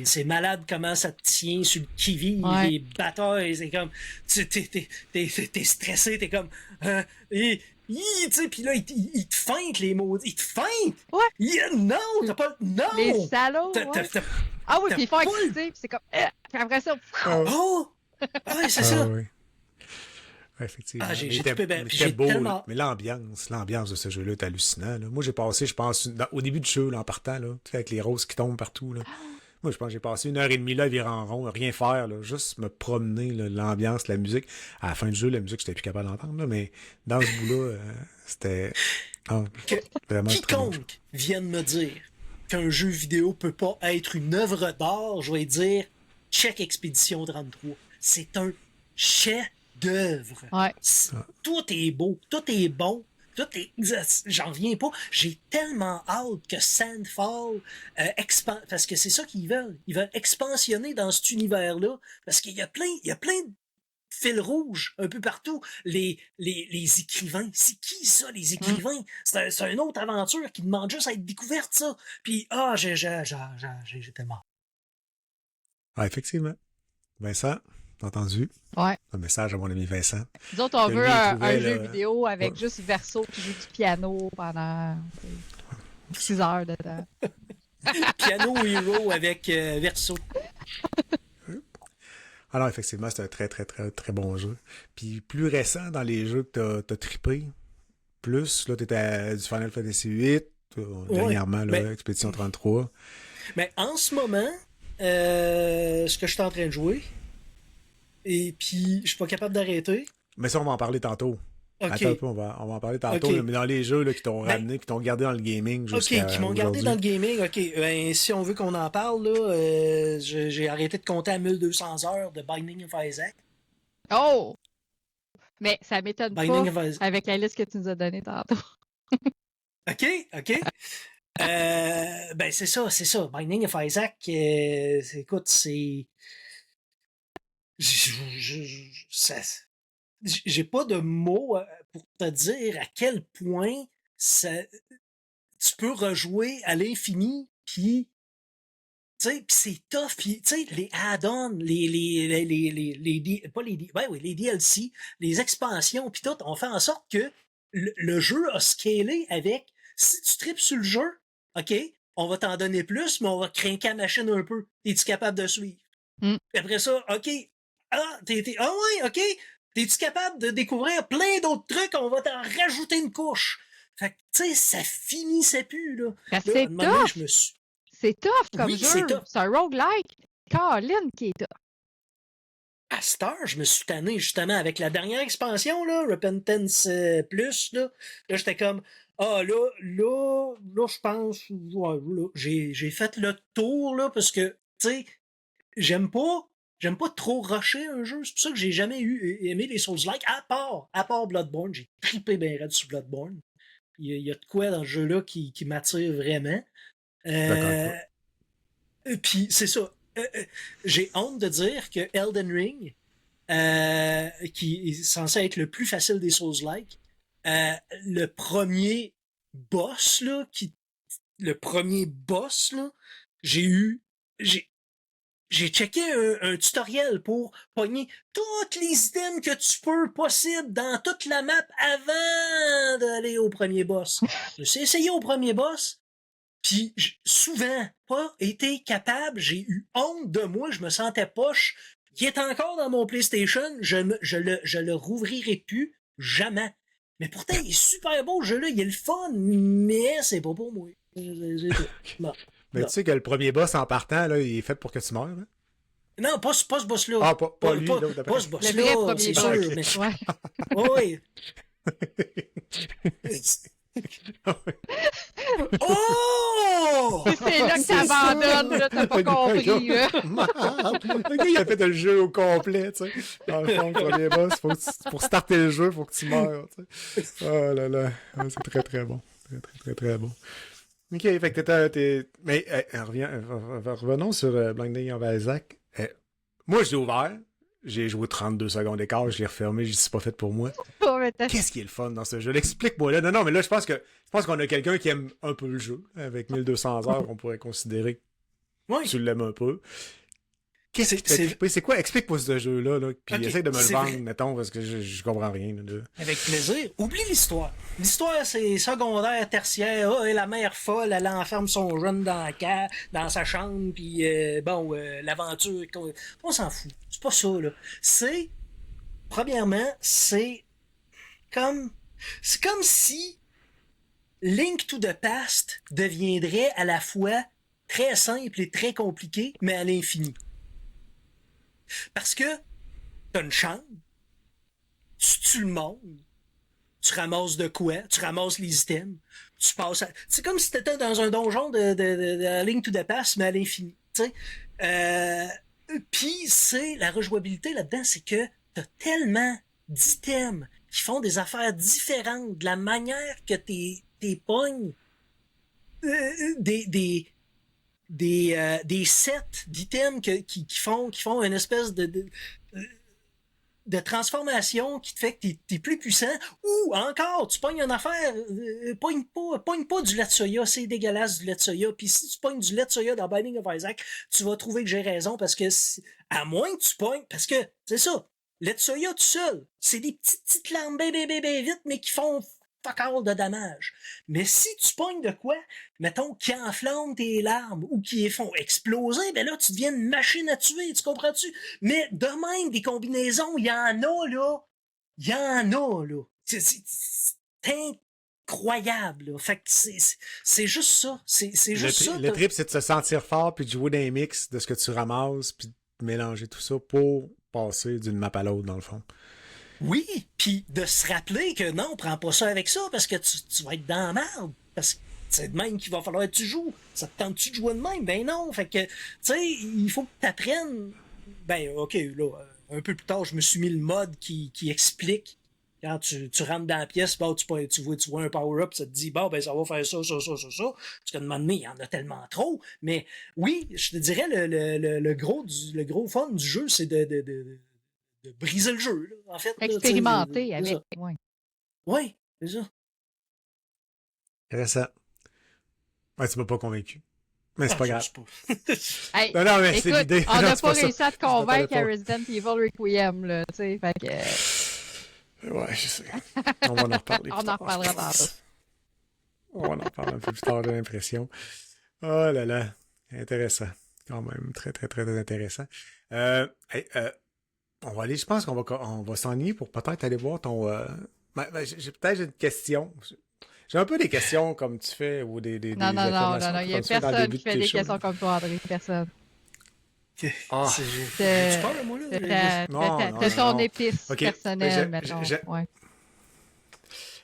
C'est malade comment ça te tient sur le qui-vive, Ouais. les batailles, c'est comme... T'es stressé, t'es comme... tu sais, pis là, il te feinte les mots, il te feinte! Ouais. Non, t'as pas... Non! Les salauds, T'as- ouais. t'as- Ah oui, t'as puis ils font pas exciter, puis c'est comme... Puis après ça... Ah, Oh! Ouais, c'est ah, ça. ouais. Ouais, effectivement. Ah, j'ai Mais trippé ben, mais puis c'était j'ai beau, tellement... là. Mais l'ambiance de ce jeu-là est hallucinant, là. Moi, j'ai passé, je pense, au début du jeu, là, en partant, là, tu sais, avec les roses qui tombent partout, là. Moi, je pense que j'ai passé 1h30 là, à virer en rond, rien faire, là, juste me promener, là, l'ambiance, la musique. À la fin du jeu, la musique, j'étais plus capable d'entendre, là, mais dans ce bout-là, c'était Que vraiment très bon jeu. quiconque vienne me dire qu'un jeu vidéo peut pas être une œuvre d'art, je vais dire check Expédition 33. C'est un chef-d'œuvre. Ouais. Tout est beau, tout est bon, tout est... J'en reviens pas. J'ai tellement hâte que Sandfall parce que c'est ça qu'ils veulent. Ils veulent expansionner dans cet univers-là parce qu'il y a plein de fil rouge un peu partout. Les écrivains. C'est qui ça, les écrivains? C'est une autre aventure qui demande juste à être découverte, ça. Puis, j'ai tellement... Ah, effectivement. Vincent, t'as entendu? Ouais. Un message à mon ami Vincent. Nous autres, on Que veut lui, il un trouvait, jeu là, vidéo avec ouais. juste Verso qui joue du piano pendant 6 heures de temps. Piano Hero avec Verso. Alors, effectivement, c'est un très, très, très, très bon jeu. Puis, plus récent dans les jeux que t'as trippé, plus, là, t'étais à du Final Fantasy VIII, dernièrement, là, mais- Expédition 33. Mais en ce moment, ce que je suis en train de jouer, et puis je suis pas capable d'arrêter. Mais ça, on va en parler tantôt. OK. Attends un peu, on va en parler tantôt, Ok. là, mais dans les jeux là, qui t'ont Ben- ramené, qui t'ont gardé dans le gaming OK, jusqu'à qui m'ont gardé aujourd'hui. dans le gaming. OK, ben, si on veut qu'on en parle, là, j'ai arrêté de compter à 1200 heures de Binding of Isaac. Oh! Mais ça m'étonne Binding pas of Isaac. avec la liste que tu nous as donnée tantôt. OK. Ben, c'est ça. Binding of Isaac, écoute, c'est... J'ai pas de mots pour te dire à quel point tu peux rejouer à l'infini, puis tu sais, pis c'est tough, puis tu sais, les add-ons, les DLC, les expansions, puis tout, on fait en sorte que le jeu a scalé avec, si tu tripes sur le jeu, OK, on va t'en donner plus, mais on va craquer la machine un peu. Es-tu capable de suivre? Mm. Puis après ça, OK, ouais, OK, t'es-tu capable de découvrir plein d'autres trucs, on va t'en rajouter une couche. Fait que, tu sais, ça finissait plus, là. Ben, Là, c'est à un moment donné, tough! je me suis... C'est tough comme Oui, jeu. c'est tough. C'est un roguelike. Caroline qui est tough. À cette heure, je me suis tanné justement avec la dernière expansion, là, Repentance Plus, là j'étais comme, là, je pense, ouais, là, j'ai fait le tour, là, parce que, tu sais, j'aime pas trop rusher un jeu, c'est pour ça que j'ai jamais aimé les Souls-like, à part Bloodborne, j'ai trippé ben raide sur Bloodborne. Il y a de quoi dans ce jeu-là qui m'attire vraiment. D'accord. Puis c'est ça. J'ai honte de dire que Elden Ring, qui est censé être le plus facile des Souls-like, le premier boss là, j'ai checké un tutoriel pour pogner tous les items que tu peux possible dans toute la map avant d'aller au premier boss. Je suis essayé au premier boss. Puis souvent pas été capable, j'ai eu honte de moi, je me sentais poche. Il est encore dans mon PlayStation, je le rouvrirai plus jamais. Mais pourtant, il est super beau, ce jeu-là, il est le fun, mais c'est pas pour moi. C'est tout. Bon. Mais Non. tu sais que le premier boss en partant, là, il est fait pour que tu meurs. Hein? Non, pas ce boss-là. Ah, pas lui, l'autre d'après. Pas ce Le boss-là, vrai premier c'est boss. sûr. Ok. Mais... Ouais. Oui. Oh! Oh! C'est là que t'abandonnes, là, t'as pas compris, là. Le gars, il a fait le jeu au complet, tu sais. Dans le fond, le premier boss, pour starter le jeu, faut que tu meurs, tu sais. Oh là là. Ah, c'est très très bon. Très bon. Ok, fait que mais revenons sur Blinding of Isaac. Moi, je l'ai ouvert. J'ai joué 32 secondes d'écart, je l'ai refermé, je dis c'est pas fait pour moi. Oh, mais Qu'est-ce qui est le fun dans ce jeu? Explique-moi là. Non, mais là, je pense qu'on a quelqu'un qui aime un peu le jeu. Avec 1200 heures, on pourrait considérer que Oui. tu l'aimes un peu. Qu'est-ce qui t'a trippé? C'est quoi? Explique-moi ce jeu-là, là, puis Ok, essaye de me le c'est vendre, vrai. mettons, parce que je comprends rien. Là. Avec plaisir. Oublie l'histoire. L'histoire, c'est secondaire, tertiaire. Ah, et la mère folle, elle enferme son jeune dans sa chambre, puis l'aventure. On s'en fout. C'est pas ça, là. Premièrement, c'est comme si Link to the Past deviendrait à la fois très simple et très compliqué, mais à l'infini. Parce que t'as une chambre, tu tues le monde, tu ramasses de quoi, tu ramasses les items, tu passes à... C'est comme si t'étais dans un donjon de Link to the Past, mais à l'infini. Puis c'est la rejouabilité là-dedans, c'est que t'as tellement d'items qui font des affaires différentes de la manière que t'es pognes des sets d'items qui font une espèce de transformation qui te fait que t'es plus puissant, ou encore, tu pognes une affaire, pogne pas du lait de soya, c'est dégueulasse du lait de soya, puis si tu pognes du lait de soya dans Binding of Isaac, tu vas trouver que j'ai raison, parce que, à moins que tu pognes, parce que, c'est ça, lait de soya tout seul, c'est des petites larmes bébé vite, mais qui font fuck all de dommages. Mais si tu pognes de quoi, mettons, qui enflamme tes larmes ou qui les font exploser, ben là, tu deviens une machine à tuer, tu comprends-tu? Mais de même, des combinaisons, il y en a, là. Il y en a, là. C'est incroyable, là. Fait que c'est juste ça. C'est juste ça. Le trip, c'est de se sentir fort, puis de jouer dans un mix de ce que tu ramasses, puis de mélanger tout ça pour passer d'une map à l'autre, dans le fond. Oui, puis de se rappeler que non, prends pas ça avec ça parce que tu vas être dans la merde. Parce que c'est de même qu'il va falloir que tu joues. Ça te tente-tu de jouer de même? Ben non. Fait que, tu sais, il faut que tu apprennes. Ben, ok, là, un peu plus tard, je me suis mis le mode qui explique. Quand tu rentres dans la pièce, bon, tu vois un power-up, ça te dit, bon, ben, ça va faire ça. Parce qu'à un moment donné, il y en a tellement trop. Mais oui, je te dirais, le gros fun du jeu, c'est de briser le jeu, là, en fait. Expérimenter là, avec. Oui, Ouais. ouais, c'est ça. Intéressant. Ouais, tu m'as pas convaincu. Mais c'est pas grave. Hey, Non, mais écoute, c'est l'idée. on Non, n'a c'est pas ça. réussi à te convaincre à pas. Resident Evil Requiem, là, tu sais, fait que... Ouais, je sais. On va en reparler. On en reparlera tantôt. On va en reparler un peu plus tard, j'ai l'impression. Oh là là. Intéressant. Quand même, très, très, très, très intéressant. On va aller, je pense on va s'enligner pour peut-être aller voir ton... j'ai peut-être une question. J'ai un peu des questions comme tu fais, ou des Non, il n'y a affirmations comme tu fais dans le personne début qui de fait tes des shows. questions comme toi, André. Personne. J'ai peur, moi, là. T'as ton non. épice Ok, personnelle, mettons. Ouais.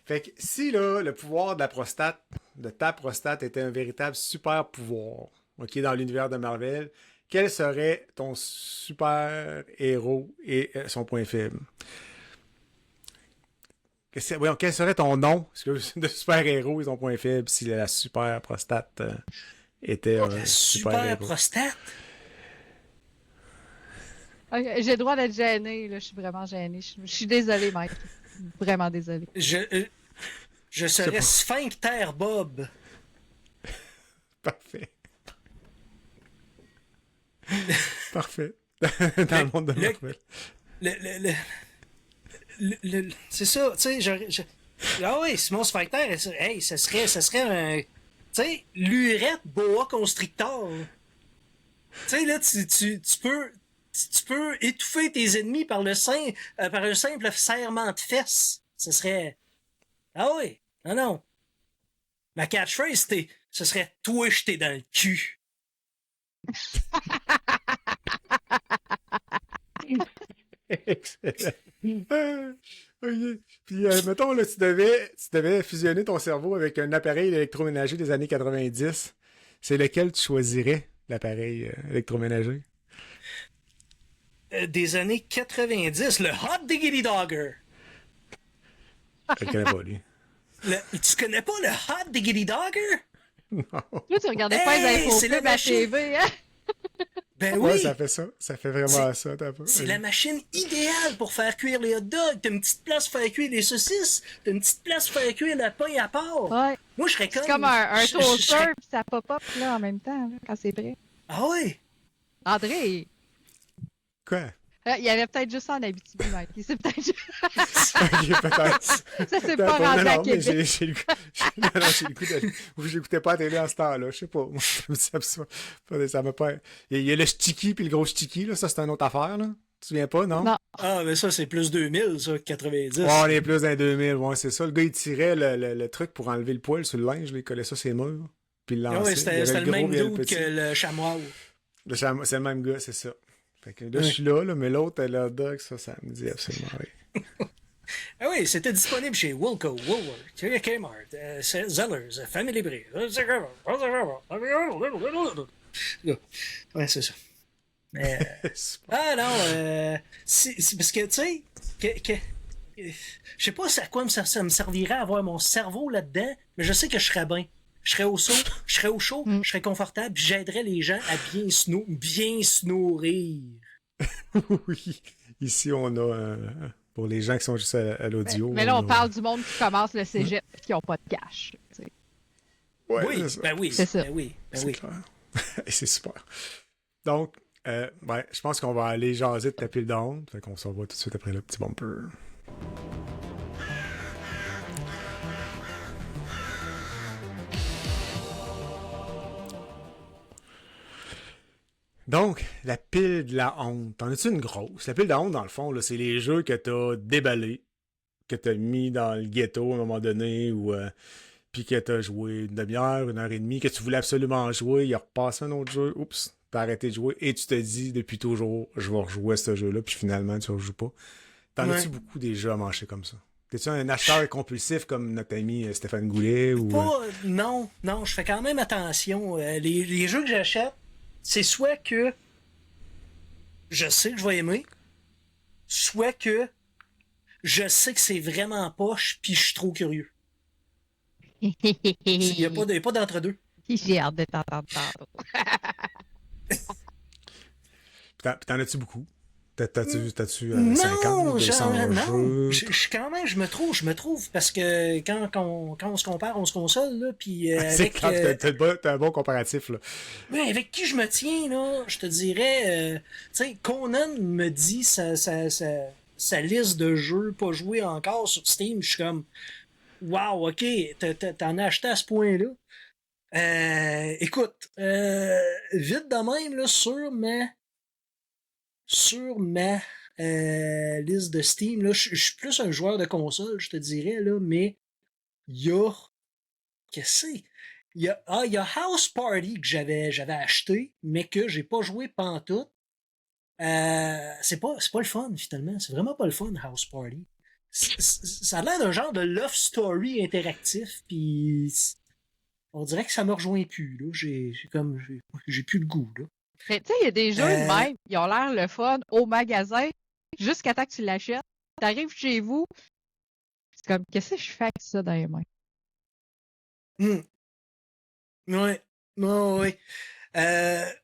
Fait que si là, le pouvoir de ta prostate était un véritable super pouvoir, ok, dans l'univers de Marvel, quel serait ton super héros et son point faible? Quel serait ton nom de super héros et son point faible si la super prostate était un La super super héros? prostate? Ok, j'ai le droit d'être gênée, là. Je suis vraiment gênée. Je suis désolée, Mike. Vraiment désolée. Je serais Sphincter Bob. Parfait. Parfait. Dans le monde de Marvel. C'est ça, tu sais, ah oui, Simon Sphincter, hey, ça serait un, tu sais, lurette boa constrictor. Tu sais, là, tu peux étouffer tes ennemis par un simple serrement de fesses. Ce serait, ah oui, non. Ma catchphrase, ce serait toi jeté dans le cul. Excellent. Ok. Puis, mettons, là, tu devais fusionner ton cerveau avec un appareil électroménager des années 90. c'est lequel tu choisirais, l'appareil électroménager? Des années 90, le Hot Diggity Dogger. Je le connais pas, lui. Tu connais pas le Hot Diggity Dogger? Non. Là, tu regardais pas les Hey, infos c'est la pubs à machine. TV, hein? Ben Ouais, oui, ça fait ça. Ça fait vraiment ça, t'as pas. c'est la machine idéale pour faire cuire les hot dogs. T'as une petite place pour faire cuire les saucisses. T'as une petite place pour faire cuire le pain à part. Ouais. Moi, je serais C'est comme... comme un je toaster, serais- puis ça pop-up là, en même temps, là, quand c'est prêt. Ah ouais? André, Quoi? il y avait peut-être juste ça en Abitibi, Mike. Il s'est peut-être juste... Ok, peut-être. Ça s'est Non, pas rendu non, à mais Québec. j'ai le goût. Non, non, j'ai le goût de. Ou j'écoutais pas la télé en ce temps-là. Je sais pas. Moi, ça m'a pas. Il y a le sticky puis le gros sticky, là. Ça, c'est une autre affaire, là. Tu te souviens pas, non? Non. Ah, mais ça, c'est plus 2000, ça, que 90. Ouais, on est plus dans les 2000. Ouais, c'est ça. Le gars, il tirait le truc pour enlever le poil sur le linge. Là, il collait ça sur les murs. Puis il Ah lançait. ouais, Il y c'était avait le gros, même il y avait dude le petit. que le chamois. C'est le même gars, c'est ça. Fait que là, Ouais. je suis là, mais l'autre, le hot dog, ça me dit absolument rien. Ah oui, c'était disponible chez Wilco, Woolworth, Kmart, Zellers, Family Brie. Ouais, c'est ça. Mais, ah non, c'est parce que, tu sais, je sais pas à quoi ça me servirait à avoir mon cerveau là-dedans, mais je sais que je serais bien. Je serais au chaud, je serais confortable, puis j'aiderais les gens à bien se nourrir. Oui. Ici, on a. Pour les gens qui sont juste à l'audio. Mais là, on a- parle du monde qui commence le cégep et qui n'ont pas de cash. Tu sais. Ouais, Oui, c'est ça. ben oui, C'est ça. ben oui, ben C'est oui. clair. Et c'est super. Donc, je pense qu'on va aller jaser de taper le down. Fait qu'on s'en va tout de suite après le petit bumper. Donc, la pile de la honte. T'en as-tu une grosse? La pile de la honte, dans le fond, là, c'est les jeux que t'as déballés, que t'as mis dans le ghetto à un moment donné, ou puis que t'as joué une demi-heure, 1 heure et demie, que tu voulais absolument jouer, il a repassé un autre jeu, oups, t'as arrêté de jouer, et tu te dis depuis toujours, je vais rejouer à ce jeu-là, puis finalement, tu rejoues pas. T'en as-tu Ouais. beaucoup des jeux à manger comme ça? T'es-tu un acheteur compulsif comme notre ami Stéphane Goulet, ou... Non, je fais quand même attention. Les jeux que j'achète, c'est soit que je sais que je vais aimer, soit que je sais que c'est vraiment poche puis je suis trop curieux. Il n'y a pas d'entre-deux. J'ai hâte de t'entendre tantôt. T'en as-tu beaucoup? T'as-tu 50, Non, 200 non. jeux? Je me trouve, parce que quand on se compare, on se console, là, puis C'est avec, clair, t'as un bon comparatif, là. ouais, avec qui je me tiens, là, je te dirais, tu sais, Conan me dit sa liste de jeux pas joués encore sur Steam, je suis comme, wow, ok, t'en as acheté à ce point-là. Écoute, vite de même, là, sur ma liste de Steam, là, je suis plus un joueur de console, je te dirais, là, mais il y a... Qu'est-ce que c'est? Il y a House Party que j'avais acheté, mais que j'ai pas joué pantoute. C'est pas le fun, finalement. C'est vraiment pas le fun, House Party. Ça a l'air d'un genre de love story interactif, puis on dirait que ça me rejoint plus, là. J'ai plus le goût, là. Mais tu sais, il y a des jeux de même, ils ont l'air le fun au magasin, jusqu'à temps que tu l'achètes. T'arrives chez vous, c'est comme, qu'est-ce que je fais avec ça dans les mains? Ouais. Ouais.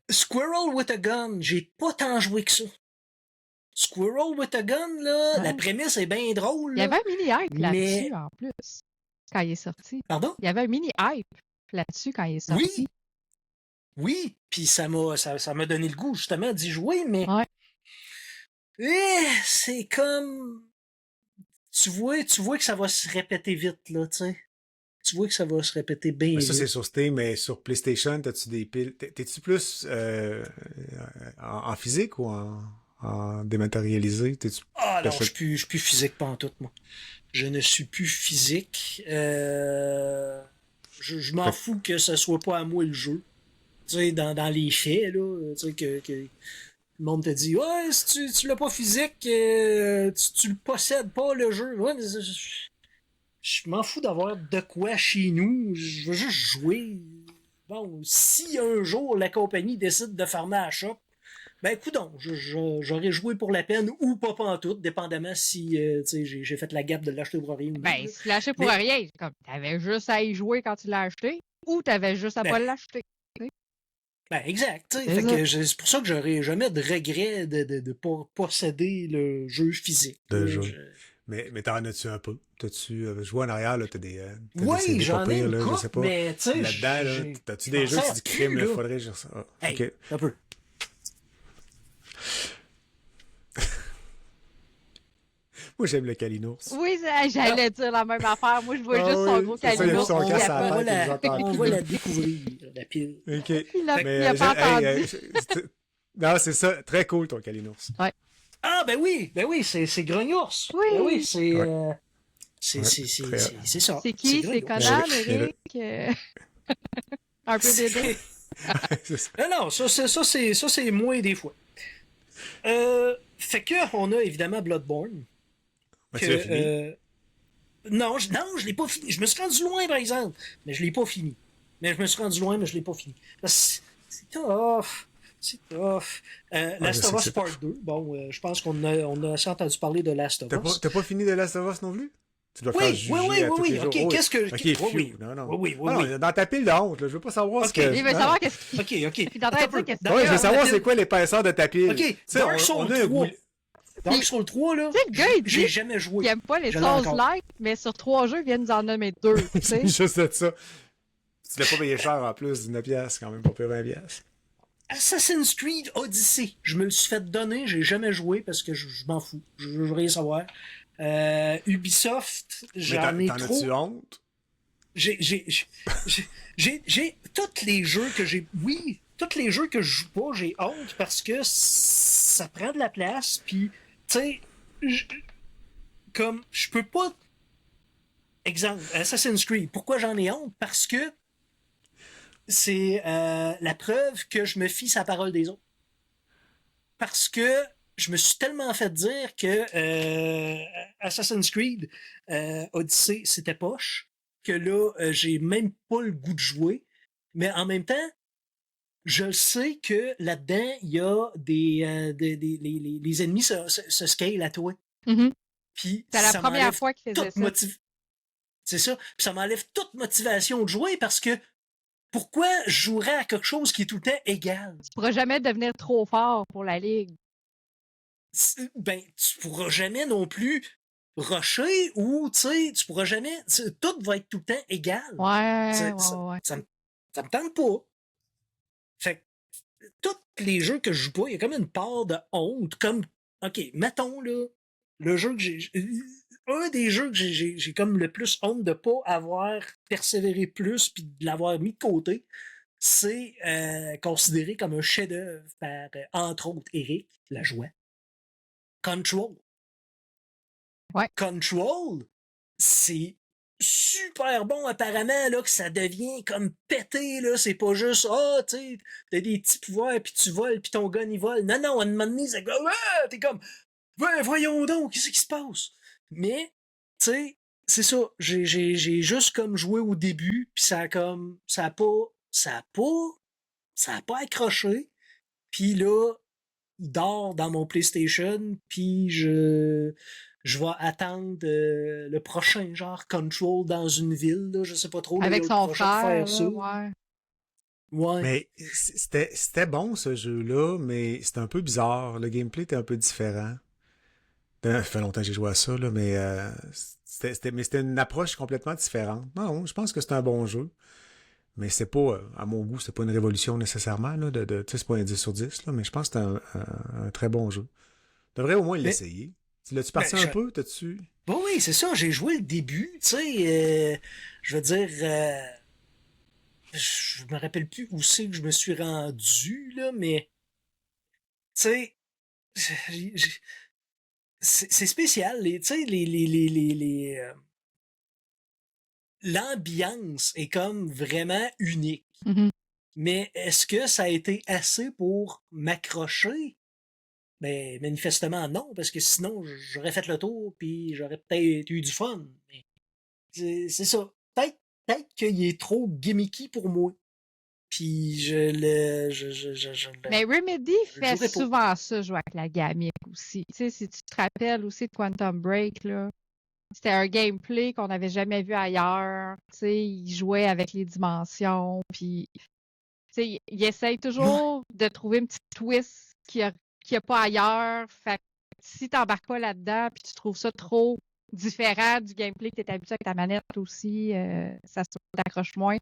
Squirrel with a Gun, j'ai pas tant joué que ça. Squirrel with a Gun, là, Ouais. la prémisse est bien drôle. Il y là. avait un mini-hype là-dessus, Mais- en plus, quand il est sorti. Pardon? Il y avait un mini-hype là-dessus quand il est sorti. Oui, puis ça m'a donné le goût, justement, d'y jouer, mais... Ouais. C'est comme... Tu vois que ça va se répéter vite, là, tu sais. Tu vois que ça va se répéter bien Mais ça, vite. c'est sur Steam, mais sur PlayStation, t'as-tu des piles? T'es-tu plus en physique ou en dématérialisé? Ah non, t'achètes- je suis plus physique pantoute, moi. Je ne suis plus physique. Je m'en fous que ce soit pas à moi le jeu. Tu sais, dans les faits, là, tu sais, que le monde te dit « Ouais, si tu l'as pas physique, tu le possèdes pas, le jeu. » Ouais, mais je m'en fous d'avoir de quoi chez nous. Je veux juste jouer. bon, si un jour la compagnie décide de fermer la shop, ben coudonc, j'aurais joué pour la peine ou pas pantoute, dépendamment si tu sais, j'ai fait la gaffe de l'acheter pour rien ou non. Ben, là. si tu l'as acheté pour Mais, rien, c'est comme, t'avais juste à y jouer quand tu l'as acheté, ou t'avais juste à ben, pas l'acheter. ben, exact. Tu sais. C'est Fait ça. que c'est pour ça que j'aurais jamais de regret de posséder le jeu physique. De Là. jeu. Mais t'en as-tu un peu? T'as-tu joué en arrière, là, t'as des Oui, CD pas j'en ai pires, une là, je coupe, sais pas. mais tu sais, Là-dedans, là, t'as-tu des jeux, tu dis crime, là, faudrait que je ça. Ah, Hey, ok. un peu. Moi, j'aime le Kalinours. Oui, j'allais dire la même affaire. Moi, je vois Ah juste son oui, gros c'est ça, il a calibre. son on, casque va, à la on va tête et la, les entend on plus. va la découvrir, la pile. Ok. Il a Mais, pas entendu. non, c'est ça. Très cool, ton Kalinours. Ouais. Ah, ben oui, c'est Grognours. Oui. Ben oui, c'est. Ouais. C'est Ouais, c'est- très- c'est- c'est ça. C'est qui? C'est Grognours. Conan, Mais Eric? Un peu des deux. C'est ça. Non, ça c'est moi des fois. Fait que on a évidemment Bloodborne. Ouais, Que, tu l'as fini? non, je l'ai pas fini. Je me suis rendu loin, par exemple, mais je l'ai pas fini. Mais je me suis rendu loin, mais je l'ai pas fini. Parce que c'est tough. C'est tough. Last je of sais Us que Part 2. Bon, je pense qu'on a assez entendu parler de Last of Us. T'as pas fini de Last of Us non plus? Tu dois faire Oui, juger oui, à tous les jours. OK, Oh, qu'est-ce que... Ok, oui, phew, oui. non, non. Oui, Non, oui. dans ta pile de honte, là, je veux pas savoir ce Ok. que... Il veut non. savoir qu'est-ce qu'il OK. est en train de dire. Qu'est-ce Ouais, je veux que savoir c'est quoi l'épaisseur de ta pile. OK, Tu sais, Dark on Souls a un 3. goût- Dark Souls 3, là, Tu sais, le gars, il j'ai dit jamais joué. qu'il aime pas les Je l'ai encore. Souls-like, mais sur 3 jeux, il vient de nous en nommer 2. Tu sais. C'est juste de ça. Tu l'as pas payé cher en plus, 19 piastres, quand même, pas pire 20 piastres. Assassin's Creed Odyssey. Je me le suis fait donner, j'ai jamais joué parce que je m'en fous. Je veux rien savoir. Ubisoft, Mais j'en ai t'en trop. as-tu honte? J'ai tous les jeux que j'ai. Oui, tous les jeux que je joue pas, j'ai honte parce que ça prend de la place. Puis, tu sais, comme je peux pas. Exemple, Assassin's Creed. Pourquoi j'en ai honte? Parce que c'est la preuve que je me fie à la parole des autres. Parce que je me suis tellement fait dire que Assassin's Creed Odyssey, c'était poche, que là, j'ai même pas le goût de jouer. Mais en même temps, je sais que là-dedans, il y a les ennemis se scale à toi. Mhm. Puis C'est la ça première m'enlève fois qu'il faisait toute ça. C'est ça. Puis ça m'enlève toute motivation de jouer parce que pourquoi je jouerais à quelque chose qui est tout le temps égal? Tu pourras jamais devenir trop fort pour la ligue. Ben, tu pourras jamais non plus rusher ou, tu sais, tu pourras jamais... Tout va être tout le temps égal. Ouais, Ça, ouais, ça, ouais. ça me tente pas. Fait que tous les jeux que je joue pas, il y a comme une part de honte. Comme, OK, mettons, là, le jeu que j'ai... Un des jeux que j'ai comme le plus honte de pas avoir persévéré plus puis de l'avoir mis de côté, c'est considéré comme un chef-d'œuvre par, entre autres, Eric Lajoie. Control. Ouais. Control, c'est super bon apparemment, là, que ça devient comme pété, là. C'est pas juste, tu sais, t'as des petits pouvoirs, puis tu voles, puis ton gun, il vole. Non, à un moment donné, c'est comme, t'es comme, ben, voyons donc, qu'est-ce qui se passe? Mais, tu sais, c'est ça, j'ai juste comme joué au début, puis ça a comme, ça a pas accroché, puis là, il dort dans mon PlayStation, puis je vais attendre le prochain genre Control dans une ville, là, je sais pas trop. Là, Avec il y a le son projet de frère, faire là, ça. ouais. Ouais. Mais c'était bon, ce jeu-là, mais c'était un peu bizarre. Le gameplay était un peu différent. Ça fait longtemps que j'ai joué à ça, là, mais c'était une approche complètement différente. Non, je pense que c'est un bon jeu. Mais c'est pas, à mon goût, c'est pas une révolution nécessairement, là, tu sais, c'est pas un 10 sur 10, là, mais je pense que c'est un très bon jeu. Tu devrais au moins l'essayer. L'as-tu parti un peu? T'as-tu... Bon, oui, c'est ça, j'ai joué le début, tu sais, je veux dire, je me rappelle plus où c'est que je me suis rendu, là, mais, tu sais, c'est spécial, tu sais, l'ambiance est comme vraiment unique. Mhm. Mais est-ce que ça a été assez pour m'accrocher? Ben, manifestement non, parce que sinon, j'aurais fait le tour, puis j'aurais peut-être eu du fun. Mais c'est ça. Peut-être qu'il est trop gimmicky pour moi. puis je le Mais Remedy je fait jouerai pas. souvent ça, jouer avec la gamique aussi. Tu sais, si tu te rappelles aussi de Quantum Break, là, c'était un gameplay qu'on n'avait jamais vu ailleurs. Tu sais, il jouait avec les dimensions, puis tu sais, il essaye toujours de trouver une petite twist qu'il y a pas ailleurs. Fait que si t'embarques pas là-dedans, puis tu trouves ça trop différent du gameplay que tu es habitué avec ta manette aussi, ça t'accroche moins.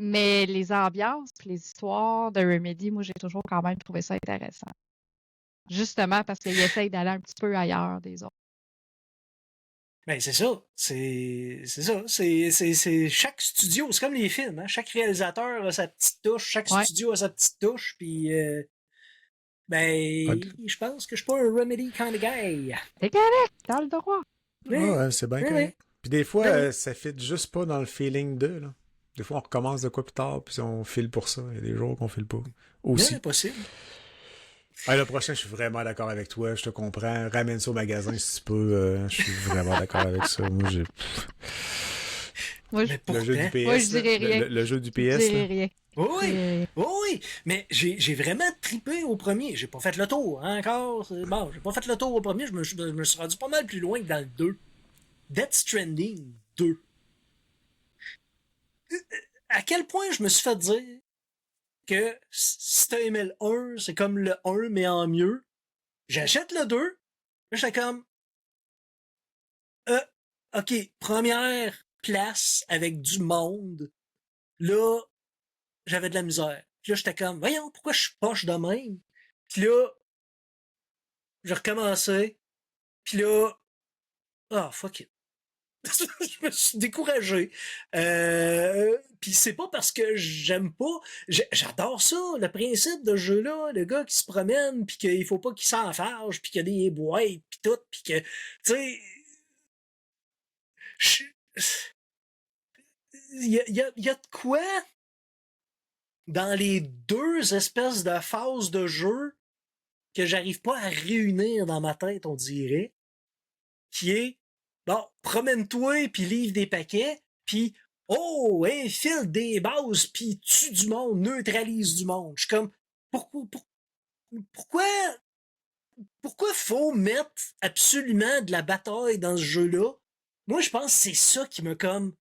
Mais les ambiances puis les histoires de Remedy, moi, j'ai toujours quand même trouvé ça intéressant. Justement parce qu'ils essayent d'aller un petit peu ailleurs des autres. Ben, c'est ça. C'est ça. C'est chaque studio, c'est comme les films, hein? Chaque réalisateur a sa petite touche, chaque Ouais. studio a sa petite touche, puis Ouais. je pense que je suis pas un Remedy kind of guy. C'est correct, t'as le droit. Ouais, c'est bien Oui, correct. Puis des fois, Oui. ça fit juste pas dans le feeling d'eux, là. Des fois, on recommence de quoi plus tard, puis on file pour ça. Il y a des jours qu'on file pas. Aussi. C'est possible. Ah, le prochain, je suis vraiment d'accord avec toi. Je te comprends. Ramène ça au magasin si tu peux. Je suis vraiment d'accord avec ça. Moi, j'ai... Moi, je, Mais pourtant, Le jeu du PS. Moi, je dirais là. rien. Le jeu du je PS. dirais là. rien. oui, oui, mais j'ai vraiment trippé au premier. J'ai pas fait le tour hein, encore. Bon, j'ai pas fait le tour au premier. Je me suis rendu pas mal plus loin que dans le 2. Death Stranding 2. À quel point je me suis fait dire que si t'as aimé le 1, c'est comme le 1, mais en mieux. J'achète le 2. Là, j'étais comme... OK, première place avec du monde. Là, j'avais de la misère. Puis là, j'étais comme, voyons, pourquoi je suis poche de même? Puis là, j'ai recommencé. Puis là, fuck it. Je me suis découragé. Puis c'est pas parce que j'aime pas. J'adore ça, le principe de ce jeu-là, le gars qui se promène, puis qu'il faut pas qu'il s'enfarge, puis qu'il y a des boîtes, puis tout, puis que, tu sais, il y a de quoi dans les deux espèces de phases de jeu que j'arrive pas à réunir dans ma tête, on dirait, qui est, bon, promène-toi, puis livre des paquets, puis, infile des bases, puis tue du monde, neutralise du monde. Je suis comme, pourquoi, pourquoi faut mettre absolument de la bataille dans ce jeu-là? Moi, je pense que c'est ça qui me comme...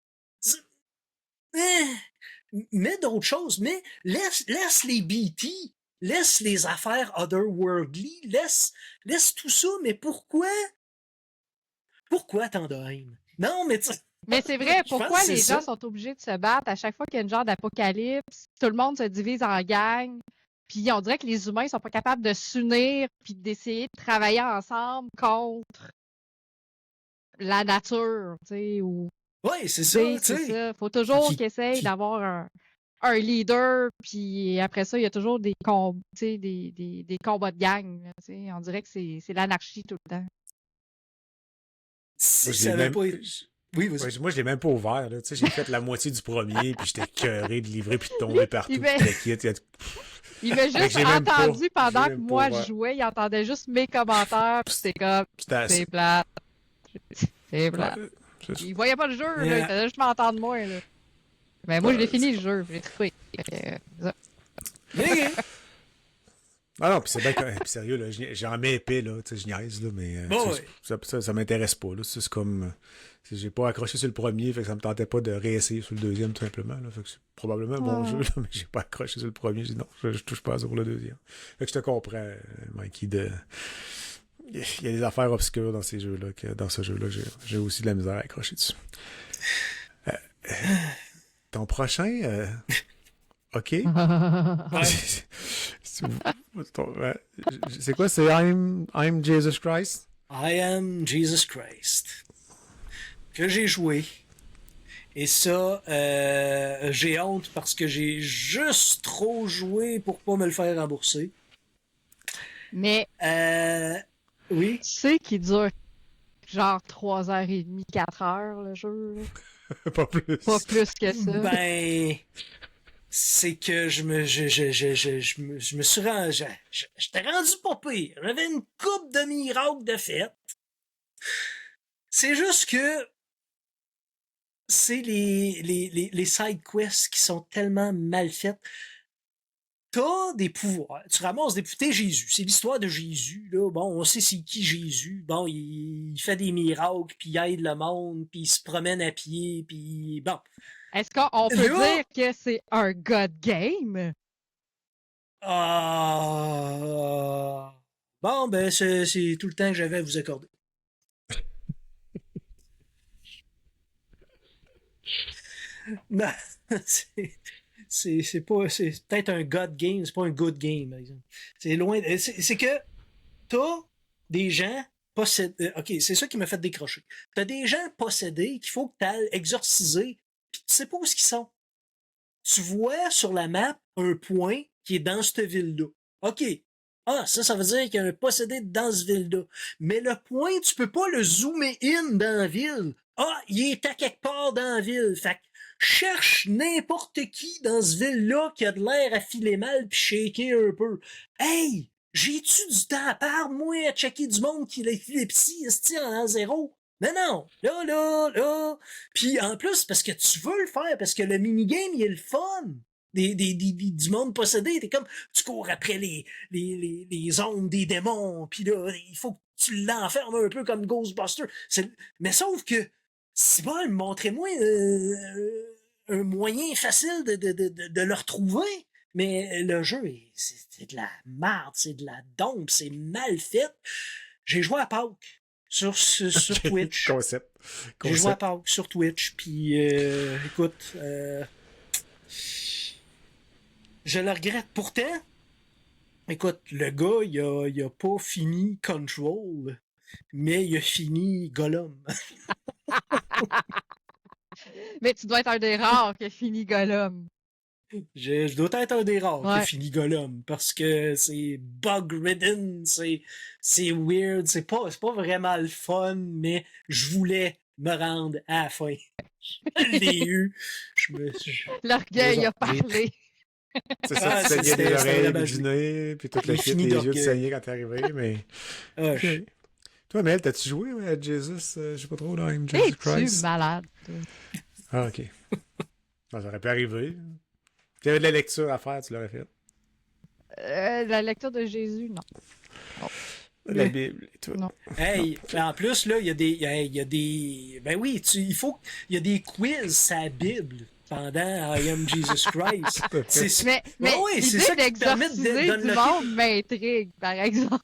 Mets d'autres choses, mais laisse les BT, laisse les affaires otherworldly, laisse tout ça, mais pourquoi tant de haine? Non, mais Mais c'est vrai, je pense pourquoi que les c'est gens ça. sont obligés de se battre à chaque fois qu'il y a une genre d'apocalypse? Tout le monde se divise en gang. Puis on dirait que les humains sont pas capables de s'unir puis d'essayer de travailler ensemble contre la nature, tu sais, ou Ouais, c'est tu ça, sais, tu c'est sais. ça. Faut toujours Qui- qu'ils essayent qui- d'avoir un leader, puis après ça, il y a toujours des combats de gang, là, tu sais. On dirait que c'est l'anarchie tout le temps. Si Moi, je ça l'ai avait même... pas été... Oui, vas-y. Ouais, moi, je l'ai même pas ouvert. Là. Tu sais, j'ai fait la moitié du premier, puis j'étais écœuré de livrer, puis de tomber partout, il puis m'a- de quitte. Il m'a Fait que juste j'ai même pas- entendu pendant j'ai que même pas moi je ouvert. jouais, il entendait juste mes commentaires, puis c'était comme, C'était assez. c'est plate, c'est Ouais, plate. c'est ça. Il voyait pas le jeu, là, il Yeah. faisait juste m'entendre moi, là. Mais moi, je l'ai Ouais, fini c'est- le jeu, j'ai trippé. Ça. Mais, Ah non, puis c'est bien puis sérieux, là, j'en mets épais, là, tu sais, je niaise, là, mais Bon, tu sais, ça m'intéresse pas, là. C'est comme... j'ai pas accroché sur le premier, fait que ça me tentait pas de réessayer sur le deuxième, tout simplement, là. Fait que c'est probablement un bon jeu, là, mais j'ai pas accroché sur le premier. J'ai dit non, je touche pas sur le deuxième. Fait que je te comprends, Mikey, il y a des affaires obscures dans ces jeux-là, dans ce jeu-là, j'ai aussi de la misère à accrocher dessus. Ton prochain, OK. ouais. C'est quoi? C'est I'm Jesus Christ? I am Jesus Christ. Que j'ai joué. Et ça, j'ai honte parce que j'ai juste trop joué pour pas me le faire rembourser. Mais Oui. tu sais qu'il dure genre 3h30, 4h le jeu, là. Pas plus. Pas plus que ça. Ben, c'est que je me suis rendu, j'étais rendu pas pire. J'avais une coupe de miracles de fête. C'est juste que c'est les side quests qui sont tellement mal faites. T'as des pouvoirs, tu ramasses des pouvoirs. T'es Jésus, c'est l'histoire de Jésus, là. Bon, on sait c'est qui Jésus. Bon, il fait des miracles, puis il aide le monde, puis il se promène à pied, puis bon. Est-ce qu'on peut Là- dire que c'est un God game? Bon, ben, c'est tout le temps que j'avais à vous accorder. Non, c'est pas, c'est peut-être un God game, c'est pas un good game, par exemple. C'est loin, c'est que t'as des gens possédés, ok, c'est ça qui m'a fait décrocher. T'as des gens possédés qu'il faut que t'ailles exorciser, pis tu sais pas où ils sont. Tu vois sur la map un point qui est dans cette ville-là. OK. Ah, ça veut dire qu'il y a un possédé dans cette ville-là. Mais le point, tu peux pas le zoomer in dans la ville. Ah, il est à quelque part dans la ville. Fait que cherche n'importe qui dans cette ville-là qui a de l'air à filer mal pis shaker un peu. Hey! J'ai-tu du temps à part, moi, à checker du monde qui a l'épilepsie, esti, en zéro? Mais non! Là! Puis en plus, parce que tu veux le faire, parce que le minigame, il est le fun! Du monde possédé, t'es comme, tu cours après les ondes des démons, puis là, il faut que tu l'enfermes un peu comme Ghostbusters. Mais sauf que, c'est bon, montrez-moi un moyen facile de le retrouver. Mais le jeu, c'est de la merde, c'est de la dompe, c'est mal fait. J'ai joué à Pâques sur Twitch. Concept. J'ai joué à Pâques sur Twitch, puis écoute, je le regrette. Pourtant, écoute, le gars, il a pas fini Control, mais il a fini Gollum. Mais tu dois être un des rares qui a fini Gollum. Je dois être un des rares qui a Ouais. fini Gollum, parce que c'est bug-ridden, c'est weird, c'est pas vraiment le fun, mais je voulais me rendre à la fin. Je l'ai eu. L'orgueil a J'ai- parlé. C'est ça, Ah, tu saignais c'était des oreilles, vraiment du nez, puis tout le Il kit, finit les yeux te d'orgueil. saignaient quand t'es arrivé, mais... Ah, Ok. Toi, Mel, t'as-tu joué à Jesus, je sais pas trop, là, I'm Jesus Es-tu Christ? malade? toi? Ah, ok. Ah, ça aurait pu arriver. Tu avais de la lecture à faire, tu l'aurais fait. La lecture de Jésus, non. La Bible et tout. Non. Hey, en plus, là, il y a des. Ben oui, il y a des quiz à la Bible pendant I Am Jesus Christ. C'est Mais oui, c'est l'idée ça qui te permet de d'exorciser du donner monde m'intrigue, par exemple.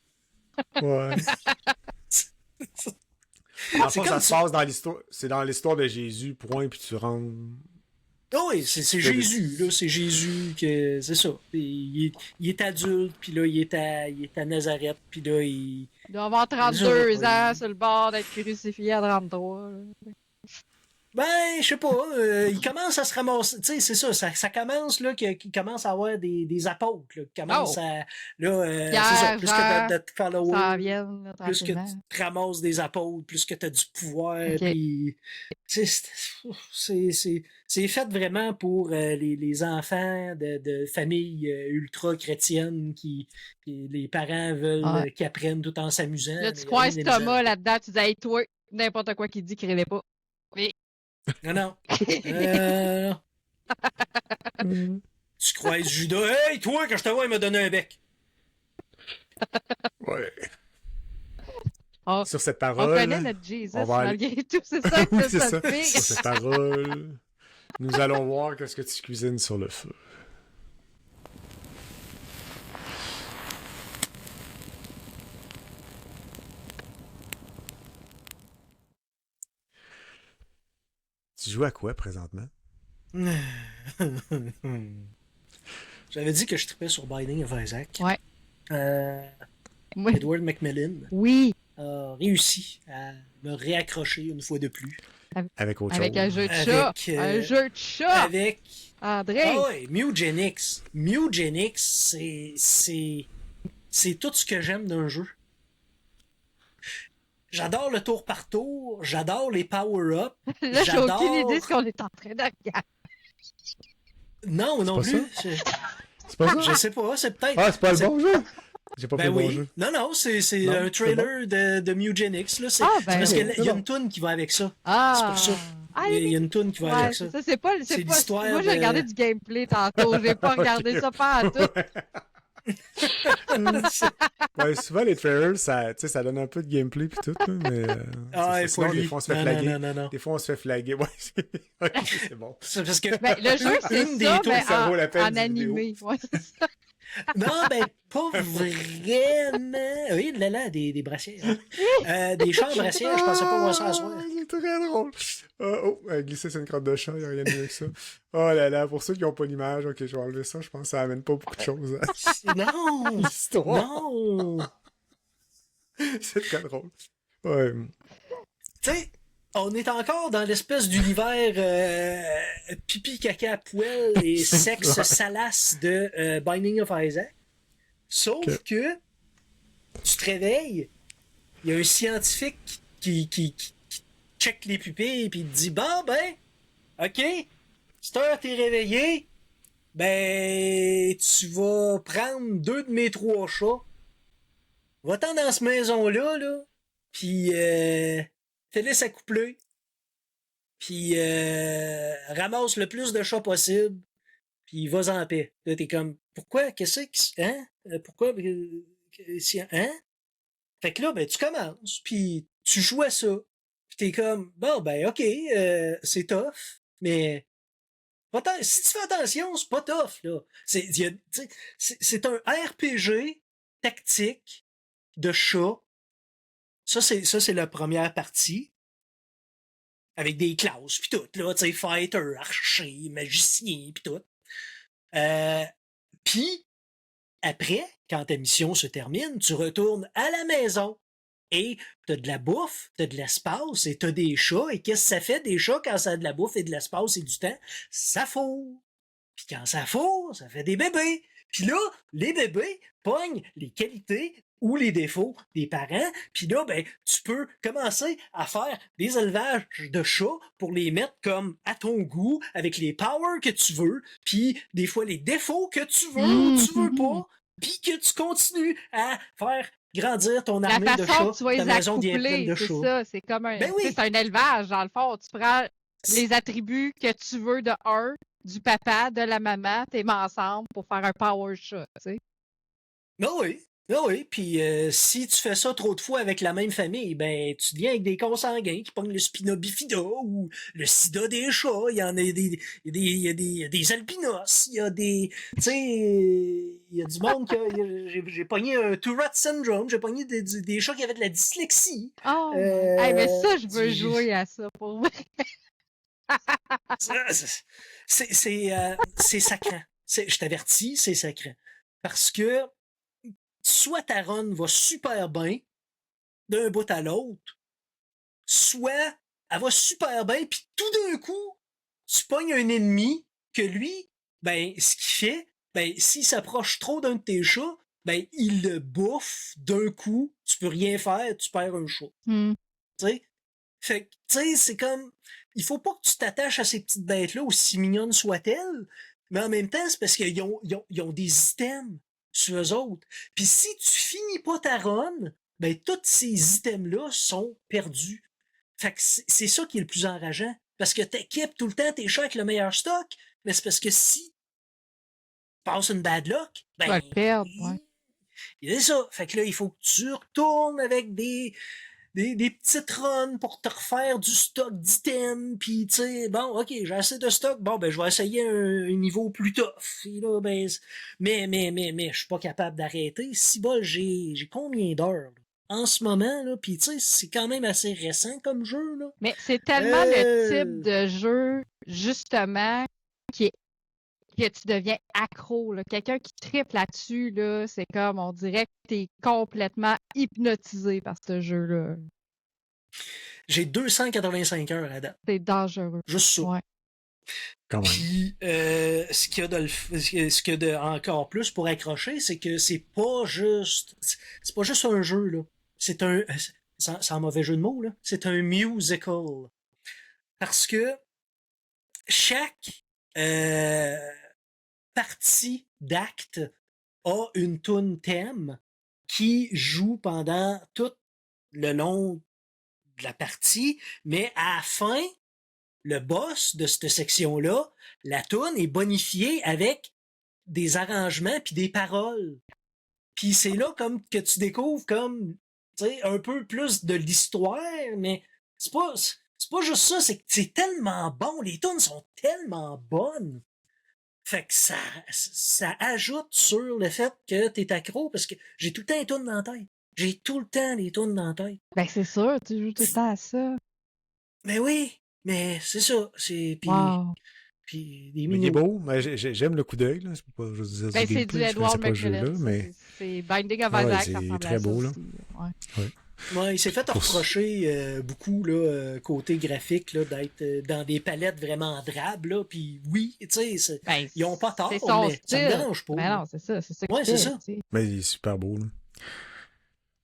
Ouais. En C'est fond, ça comme se ça. passe dans l'histoire. C'est dans l'histoire de Jésus, point, puis tu rentres. Ah oui, c'est Jésus, là, c'est Jésus que. C'est ça. Il est adulte, puis là, il est à Nazareth, puis là, il. Il doit avoir 32 ans sur le bord d'être crucifié à 33. là. Ben, je sais pas, il commence à se ramasser, tu sais, c'est ça commence, là, qu'il commence à avoir des apôtres, là, qui commencent à, là, Pierre, c'est ça, plus que Jean, t'as de followers, Ça vient, là, plus que tranquillement. tu te ramasses des apôtres, plus que t'as du pouvoir, Ok. puis, tu sais, c'est fait vraiment pour les enfants de familles ultra chrétiennes qui les parents veulent Ouais. qu'ils apprennent tout en s'amusant. Là, mais tu y a croises rien d'amusant. Thomas là-dedans, tu dis, hey, toi, n'importe quoi qu'il dit, crée-les pas. Non, non. Tu croises Judas. Hey, toi, quand je te vois, il m'a donné un bec. Ouais. On, Sur cette on parole. connaît notre Jesus, on va aller- malgré tout, c'est ça que C'est ça ça. me fait. Sur cette parole, nous allons voir qu'est-ce que tu cuisines sur le feu. Tu joues à quoi présentement? J'avais dit que je tripais sur Binding of Isaac. Ouais. Moi, Edward Macmillan oui, a réussi à me réaccrocher une fois de plus. Avec autre avec un chose. jeu de chat. Avec, Un jeu de chat, Avec. André. Ah ouais, Mewgenix. Mewgenix, c'est tout ce que j'aime d'un jeu. J'adore le tour par tour, j'adore les power-ups. Là, j'ai j'adore- aucune idée de ce qu'on est en train de regarder. Non, non pas plus. C'est pas Je sais pas, c'est peut-être. Ah, c'est pas le bon jeu? J'ai pas fait Ben le bon oui. jeu. Non, c'est Non, un c'est trailer de Mewgenix. Là. C'est Ah, c'est ben parce oui. qu'il y a une toune qui va avec ça. Ah! C'est pour ça. Ah, Il y a une toune qui va ouais, avec c'est ça. ça, c'est pas, C'est c'est pas, l'histoire moi, j'ai de- regardé du gameplay tantôt, j'ai pas regardé Ok. ça pas en tout. Ouais, souvent les trailers, ça, tu sais, ça donne un peu de gameplay pis tout, là, mais c'est Ah, ça. il faut Sinon, des lui. fois, on se fait Non, flaguer. non, non, non. Des fois, on se fait flaguer. Ouais, ok, c'est bon. C'est parce que Ben, le jeu, c'est une des ça, tunes, mais ça vaut la peine en du vidéo. animé. Ouais, c'est ça. non, ben, pas vraiment. Oui, là, des brassières. Des chars en brassière, je pensais pas voir ça à soir. C'est très drôle. Glisser sur une crotte de chat, il n'y a rien de mieux que ça. Oh là là, pour ceux qui n'ont pas l'image, ok, je vais enlever ça, je pense que ça amène pas beaucoup de choses à Non! l'histoire. Non! C'est très drôle. Ouais. Tu sais, on est encore dans l'espèce d'univers pipi, caca, poêle et sexe Ouais. salace de Binding of Isaac. Sauf Ok. que tu te réveilles, il y a un scientifique qui check les pupilles et il te dit bon ben, ok, cette heure t'es réveillé, ben tu vas prendre 2 de mes 3 chats, va-t'en dans cette maison-là, là, puis fais-les s'accoupler, puis ramasse le plus de chats possible, puis vas en paix. Là, t'es comme, pourquoi? Qu'est-ce que... Hein? Pourquoi? Hein? Fait que là, ben, tu commences, puis tu joues à ça. Puis t'es comme, bon, ben, ok, c'est tough, mais si tu fais attention, c'est pas tough, là. C'est un RPG tactique de chat. Ça, c'est la première partie. Avec des classes, pis tout, là, tu sais, fighter, archer, magicien, pis tout. Puis, après, quand ta mission se termine, tu retournes à la maison. Et t'as de la bouffe, t'as de l'espace, et t'as des chats. Et qu'est-ce que ça fait des chats quand ça a de la bouffe et de l'espace et du temps? Ça fourre. Puis quand ça fourre, ça fait des bébés. Puis là, les bébés pognent les qualités ou les défauts des parents. Puis là, ben, tu peux commencer à faire des élevages de chats pour les mettre comme à ton goût, avec les powers que tu veux, puis des fois les défauts que tu veux ou tu veux pas, puis que tu continues à faire grandir ton La armée de façon chats. que tu vas Ta les maison devient pleine accoupler, de c'est chats. ça. C'est comme un, Ben tu sais, oui! c'est un élevage, dans le fond. Tu prends les attributs que tu veux de un, du papa, de la maman, t'es mis ensemble pour faire un power shot, tu sais. Ben oui, ben oui. Puis si tu fais ça trop de fois avec la même famille, ben tu deviens avec des consanguins qui pognent le spina bifida ou le sida des chats. Il y en a il y a des albinos, il y a des, tu sais, il y a du monde j'ai pogné un Tourette syndrome, j'ai pogné des chats qui avaient de la dyslexie. Oh, hey, mais ça, je veux j'ai- jouer à ça pour vrai. c'est sacrant. Je t'avertis, c'est sacrant. Parce que soit ta run va super bien d'un bout à l'autre, soit elle va super bien, puis tout d'un coup, tu pognes un ennemi que lui, ben, ce qu'il fait, ben, s'il s'approche trop d'un de tes chats, ben, il le bouffe d'un coup, tu peux rien faire, tu perds un chat. Hmm. Tu sais? Fait que, tu sais, c'est comme, il faut pas que tu t'attaches à ces petites bêtes-là, aussi mignonnes soient-elles, mais en même temps, c'est parce qu'ils ont des items sur eux autres. Puis si tu finis pas ta run, ben, tous ces items-là sont perdus. Fait que c'est ça qui est le plus enrageant. Parce que t'équipes tout le temps tes chats avec le meilleur stock, mais c'est parce que si tu passes une bad luck, Tu vas ben, le perdre, ouais. c'est ça. Fait que là, il faut que tu retournes avec des petites runs pour te refaire du stock d'items, puis tu sais, bon, ok, j'ai assez de stock, bon, ben, je vais essayer un niveau plus tough. Et là, ben, mais, je suis pas capable d'arrêter. Si bol, j'ai combien d'heures, là, en ce moment, là, puis tu sais, c'est quand même assez récent comme jeu, là. Mais c'est tellement le type de jeu, justement, que tu deviens accro, là. Quelqu'un qui triple là-dessus, là, c'est comme, on dirait que t'es complètement hypnotisé par ce jeu-là. J'ai 285 heures à date. C'est dangereux. Juste ça. Ouais. Quand même. Puis, ce qu'il y a de encore plus pour accrocher, c'est que c'est pas juste un jeu, là. C'est un mauvais jeu de mots, là. C'est un musical. Parce que chaque partie d'acte a une toune thème qui joue pendant tout le long de la partie, mais à la fin, le boss de cette section-là, la toune est bonifiée avec des arrangements puis des paroles. Puis c'est là comme que tu découvres comme, tu sais, un peu plus de l'histoire, mais c'est pas juste ça, c'est que c'est tellement bon, les tunes sont tellement bonnes. Fait que ça ajoute sur le fait que t'es accro, parce que j'ai tout le temps les tunes dans la tête. J'ai tout le temps les tunes dans la tête. Ben, c'est sûr, tu joues tout le temps à ça. Mais oui, mais c'est ça. C'est Wow. puis des Mais il est minous. beau, mais j'aime le coup d'œil. Là. Je peux pas juste dire Ben, du c'est du gameplay, je connaissais Edward pas le jeu-là, McMillan. Ça, mais c'est Binding of ah ouais, Isaac, ça c'est ressemble très à ça beau, là. aussi. Ouais. Ouais, il s'est fait Pour- reprocher beaucoup là, côté graphique là, d'être dans des palettes vraiment drabes là. Puis oui, tu sais, Ben, ils ont pas tort, c'est son mais ça me style. dérange pas. Ben là. non, c'est ça c'est Ouais, qu'il c'est fait, ça. tu sais. mais il est super beau. Là.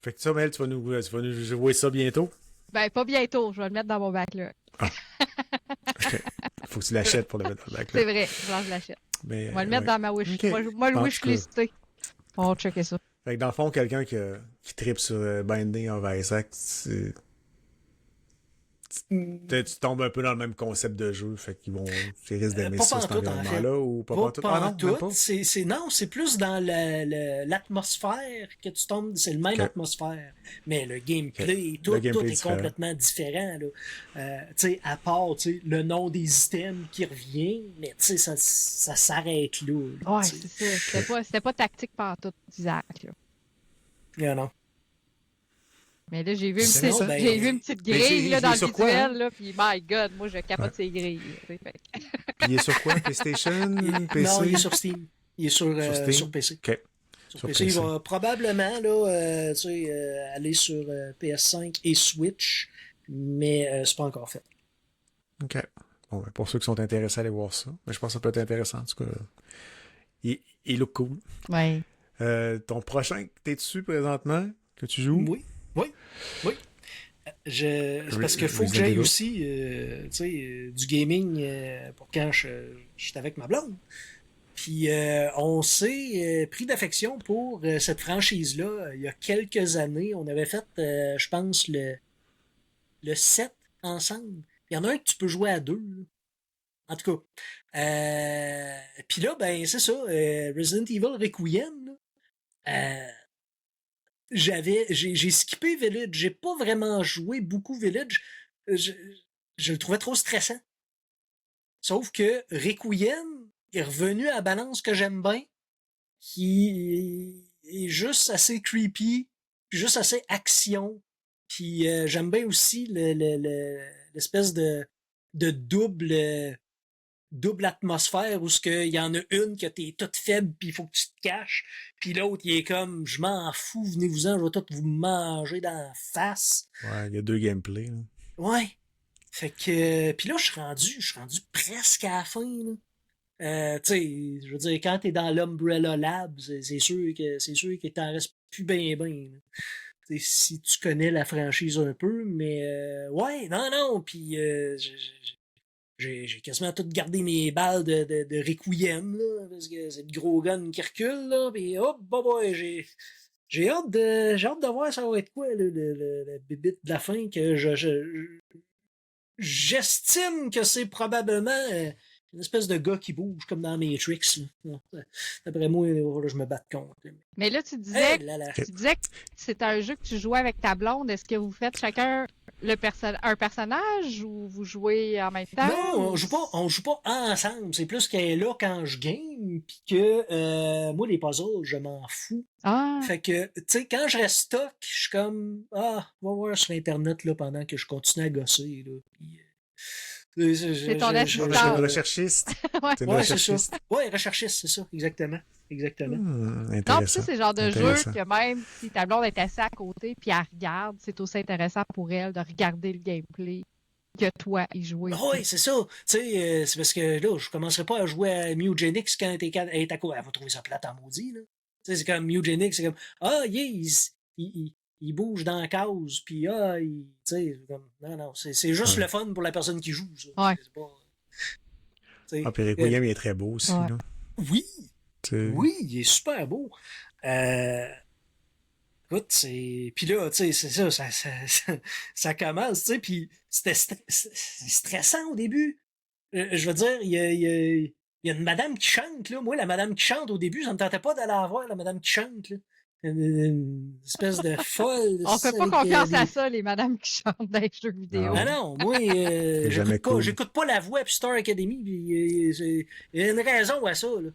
Fait que ça, Mel, tu vas nous jouer ça bientôt. Ben, pas bientôt, je vais le mettre dans mon backlog. Faut que tu l'achètes pour le mettre dans le bac. C'est vrai, genre, je l'achète. Mais, On va le mettre ouais. dans ma wish. Ok. Moi, le En wish tout cas. listé. On va checker ça. Fait que dans le fond, quelqu'un qui tripe sur Binding of Isaac, tu tombes un peu dans le même concept de jeu, fait qu'ils risquent d'aimer Pas ça, cet pantoute, en fait. environnement-là, ou pas pantoute? Ah non, même pas. pantoute. Non, c'est plus dans l'atmosphère que tu tombes. C'est le même Ok. atmosphère. Mais le gameplay, Ok. tout, Le gameplay tout est est différent. complètement différent. Là. Tu sais, à part le nom des items qui revient, mais tu sais, ça s'arrête là. Ouais, tu sais. c'est ça. C'était pas tactique pantoute d'Isaac, là. Ah non. Mais là, j'ai vu C'est une ça. petite, j'ai vu une petite Mais grille il là, est dans le sur quoi, visuel, hein? là, puis my God, moi, je capote Ouais. ces grilles. Tu sais, fait que- Puis il est sur quoi? PlayStation? PC? Non, il est sur Steam. Il est sur Steam? sur PC. Ok. Sur Sur PC, il PC. va probablement là, tu sais, aller sur PS5 et Switch, mais c'est pas encore fait. Ok. Bon, ben, pour ceux qui sont intéressés à aller voir ça, mais je pense que ça peut être intéressant, en tout cas. Il look cool. Ouais. Ton prochain, t'es dessus présentement, que tu joues? Oui, oui, oui. C'est parce qu'il faut que Resident j'aille Evil. aussi tu sais, du gaming pour quand je suis avec ma blonde. Puis on s'est pris d'affection pour cette franchise-là il y a quelques années. On avait fait, je pense, le 7 ensemble. Il y en a un que tu peux jouer à deux. Là. En tout cas. Puis là, ben, c'est ça. Resident Evil Requiem. Là, j'ai skippé Village. J'ai pas vraiment joué beaucoup Village. Je le trouvais trop stressant. Sauf que Requiem est revenu à la balance que j'aime bien, qui est juste assez creepy, puis juste assez action. Puis j'aime bien aussi l'espèce de double atmosphère où il y en a une que t'es toute faible puis il faut que tu te caches, puis l'autre il est comme je m'en fous, venez-vous-en, je vais tout vous manger dans la face. Ouais, il y a deux gameplays. Là. Ouais. Fait que puis là je suis rendu presque à la fin là. Tu sais, je veux dire quand t'es dans l'Umbrella Lab, c'est sûr que t'en restes plus ben. Si tu connais la franchise un peu, mais ouais, non, puis j'ai quasiment tout gardé mes balles de Requiem, là, parce que c'est le gros gun qui recule, là, pis hop, boy, j'ai hâte de voir ça va être quoi, le bébite de la fin, que j'estime que c'est probablement une espèce de gars qui bouge comme dans Matrix, là. D'après moi, là, je me bats contre. Mais là, tu disais, Hey, là, là. tu disais que c'était un jeu que tu jouais avec ta blonde. Est-ce que vous faites chacun un personnage ou vous jouez en même temps? Non, on joue pas ensemble. C'est plus qu'elle est là quand je game, puis que moi, les puzzles, je m'en fous. Ah, Fait que, tu sais, quand je reste stock, je suis comme, va voir sur Internet là, pendant que je continue à gosser. Là, puis, C'est ton Je suis assistant. un Ah. recherchiste. Ouais. T'es une Ouais, c'est ça. recherchiste. Ouais, recherchiste, c'est ça, exactement. Exactement. Non, puis Intéressant. ça, c'est le genre de jeu Intéressant. que même si ta blonde est assise à côté puis elle regarde, c'est aussi intéressant pour elle de regarder le gameplay que toi y jouer. Oui, c'est ça. Tu sais, c'est parce que là, je commencerai pas à jouer à Mewgenix quand elle est à côté. Elle va trouver ça plate en maudit, là. Tu sais, c'est comme Mewgenix, c'est comme, il bouge dans la case, puis tu sais, c'est comme, non, c'est juste Ouais. le fun pour la personne qui joue, ça. Ouais. C'est pas, tu sais, Ah, puis Requiem, il est très beau aussi. Ouais. Là. oui, Tu sais. oui, il est super beau. Écoute, c'est. Puis là, tu sais, c'est ça commence, tu sais, puis c'est stressant au début. Je veux dire, il y a une madame qui chante, là. Moi, la madame qui chante au début, ça me tentait pas d'aller la voir, la madame qui chante, là. Une espèce de folle. On fait pas avec, confiance des- à ça, les madames qui chantent dans les jeux vidéo. Ah non, moi, C'est jamais cool. j'écoute pas La Voix puis Star Academy, puis il y a une raison à ça, là.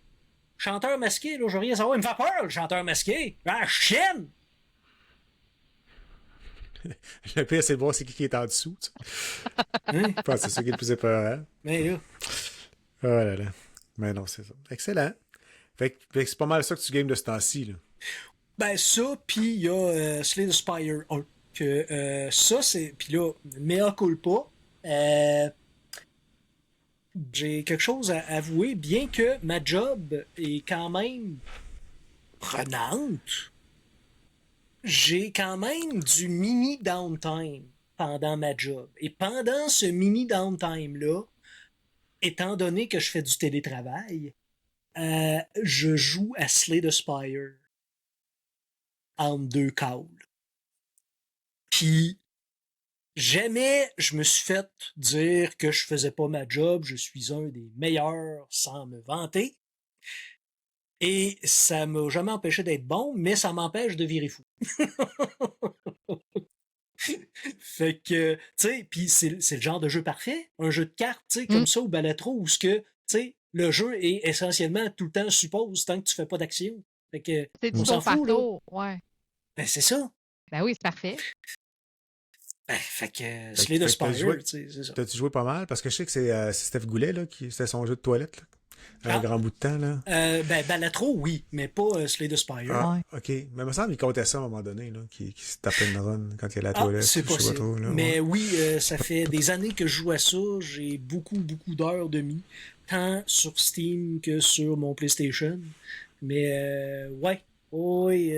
Chanteur masqué, là, je veux rien savoir. Il me fait peur, le chanteur masqué. Ah, chienne! Le pire, c'est de voir c'est qui est en dessous. Tu sais. Hein? Je pense que c'est ça qui est le plus épeurant. Mais là, Oh là là. Mais non, c'est ça. Excellent. Fait que c'est pas mal ça que tu games de ce temps-ci, là. ben ça, puis il y a Slay the Spire 1. Que ça, c'est. Puis là, mea culpa. J'ai quelque chose à avouer, bien que ma job est quand même prenante. J'ai quand même du mini downtime pendant ma job. Et pendant ce mini downtime-là, étant donné que je fais du télétravail, je joue à Slay the Spire en 2 calls. Puis, jamais je me suis fait dire que je faisais pas ma job, je suis un des meilleurs sans me vanter. Et ça m'a jamais empêché d'être bon, mais ça m'empêche de virer fou. Fait que, tu sais, puis c'est le genre de jeu parfait, un jeu de cartes, tu sais, comme ça, ou Balatro, où ce que, tu sais, le jeu est essentiellement tout le temps suppose tant que tu fais pas d'action. Fait que, C'est du on s'en tour par fout, là. tour. Ouais. Ben, c'est ça. Ben oui, c'est parfait. Ben, fait que, Fait Slay the que t'as joué- Spire, tu sais, c'est ça. T'as-tu joué pas mal? Parce que je sais que c'est Steph Goulet, là, qui c'était son jeu de toilette, là. Un Ah. grand bout de temps, là. Ben, Balatro, oui, mais pas Slay the Spire. Ah, Ouais. ok. Mais il me semble qu'il comptait ça à un moment donné, là, qui se tapait une run quand il allait à la Ah, toilette. c'est je sais pas possible. trop, là, Mais ouais. oui, ça fait des années que je joue à ça. J'ai beaucoup d'heures de mis, tant sur Steam que sur mon PlayStation. Mais ouais, oui,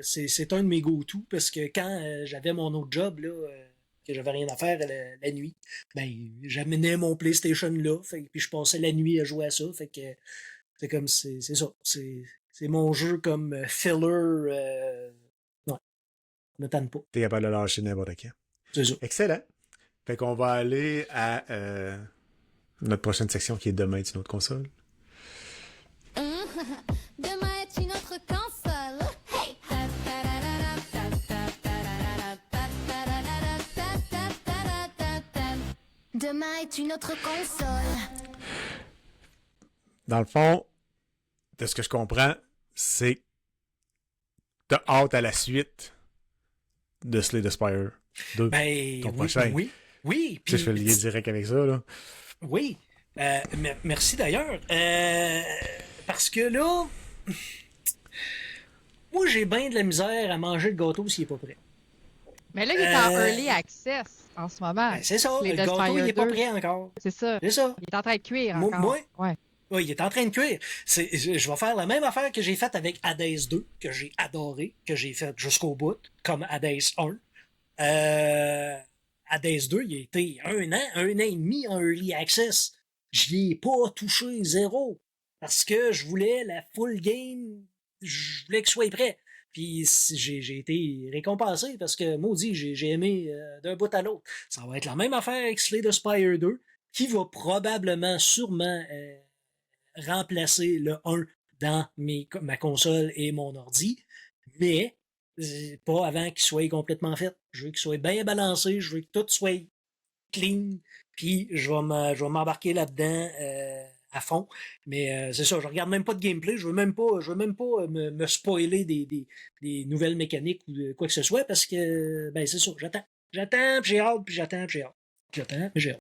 c'est un de mes go-to parce que quand j'avais mon autre job, là, que j'avais rien à faire la nuit, ben, j'amenais mon PlayStation là, puis je passais la nuit à jouer à ça. Fait que c'est comme, c'est ça. C'est mon jeu comme filler. Ouais, ne tente pas. T'es capable de lâcher n'importe quand. C'est ça. Excellent. Fait qu'on va aller à notre prochaine section qui est Demain est une autre console. Demain est une autre console. Hey! Demain est une autre console. Dans le fond, de ce que je comprends, c'est que t'as hâte à la suite de Slay the Spire 2. Ben, Ton oui, prochain. oui. Oui, Tu sais, je fais le lien direct avec ça, là. oui. Merci d'ailleurs. Parce que là, moi, j'ai bien de la misère à manger le gâteau s'il est pas prêt. Mais là, il est en early access en ce moment. Ben, c'est ça, Slay le the gâteau, Spire il est pas 2. prêt encore. C'est ça. C'est ça. Il est en train de cuire Moi- encore. Ouais. Oui, il est en train de cuire. Je vais faire la même affaire que j'ai faite avec Hades 2, que j'ai adoré, que j'ai fait jusqu'au bout, comme Hades 1. Hades 2, il a été un an et demi en early access. J'y ai pas touché zéro. Parce que je voulais la full game, je voulais que ce soit prêt. Puis j'ai été récompensé parce que, maudit, j'ai aimé d'un bout à l'autre. Ça va être la même affaire avec Slay the Spire 2, qui va probablement, sûrement, remplacer le 1 dans ma console et mon ordi, mais pas avant qu'il soit complètement fait. Je veux qu'il soit bien balancé, je veux que tout soit clean, puis je vais m'embarquer là-dedans à fond. Mais c'est ça, je regarde même pas de gameplay, je veux même pas me spoiler des nouvelles mécaniques ou de quoi que ce soit, parce que, ben c'est ça, j'attends, puis j'ai hâte, puis j'attends, puis j'ai hâte. J'attends, puis j'ai hâte.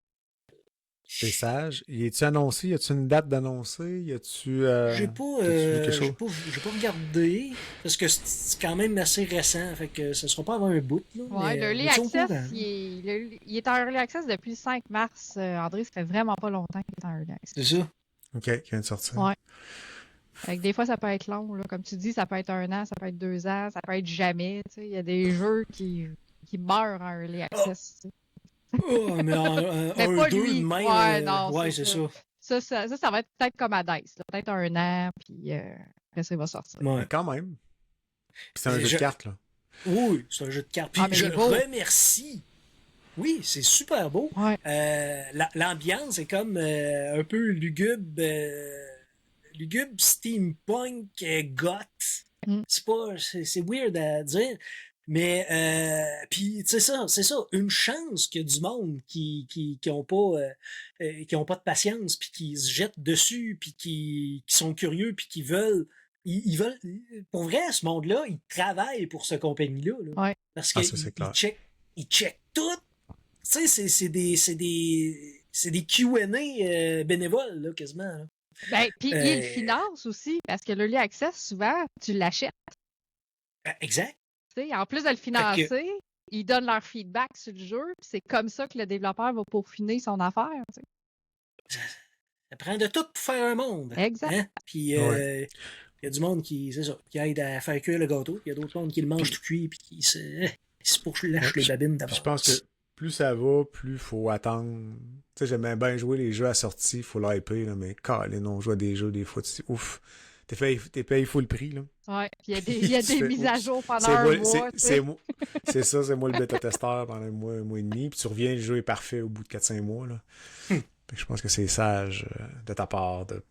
C'est sage. Y a-tu annoncé? Y a-tu une date d'annoncer? Y a-tu. J'ai pas, t'as-tu vu quelque chose? j'ai pas regardé parce que c'est quand même assez récent, fait que ça sera pas avant un bout. Là, Ouais, mais, l'Early ils sont au Access, courant. il est en Early Access depuis le 5 mars. André, ça fait vraiment pas longtemps qu'il est en Early Access. C'est ça. Ok, qui vient de sortir. Ouais. Fait que des fois, ça peut être long. Là. Comme tu dis, ça peut être 1 an, ça peut être 2 ans, ça peut être jamais. Tu sais. Il y a des jeux qui meurent en Early Access. tu sais. Oh, mais Mais un pas 2 lui. de même. Ouais, non, ouais, c'est c'est ça. ça. Ça va être peut-être comme Hades. Là. Peut-être 1 an, puis après ça, il va sortir. Mais Ouais. quand même. Puis c'est un Mais jeu je- de cartes, là. Oui, c'est un jeu de cartes. Puis mais je il est beau. remercie. Oui, c'est super beau. Ouais. L'ambiance est comme un peu lugubre steampunk goth. Mm. C'est weird à dire. Mais puis c'est ça, une chance qu'il y a du monde qui ont pas de patience puis qui se jettent dessus puis qui sont curieux puis qui veulent ils veulent pour vrai ce monde-là, ils travaillent pour cette compagnie-là là. Ouais. Parce Ah, que ça, c'est clair. ils checkent tout. Tu sais, c'est des Q&A bénévoles, là, quasiment. Là. Ben, puis il le finance aussi, parce que l'Early Access, souvent, tu l'achètes. Exact. Tu sais, en plus de le financer, ils donnent leur feedback sur le jeu, puis c'est comme ça que le développeur va peaufiner son affaire. Tu sais. Ça prend de tout pour faire un monde. Exact. Hein? Puis il y a du monde qui aide à faire cuire le gâteau, puis il y a d'autres mondes qui le mangent tout cuit, puis qui se pourlâchent les babines d'abord. Je pense que plus ça va, plus faut attendre. Tu sais, j'aime bien jouer les jeux à sortie, faut l'hyper, là, mais calé, on joue à des jeux, des fois, tu dis, ouf, t'es payé full prix, là. Ouais, puis il y a des mises à jour pendant un mois. C'est ça, c'est moi le bêta-testeur pendant un mois et demi, puis tu reviens, le jeu est parfait au bout de 4-5 mois, là. Je pense que c'est sage de ta part de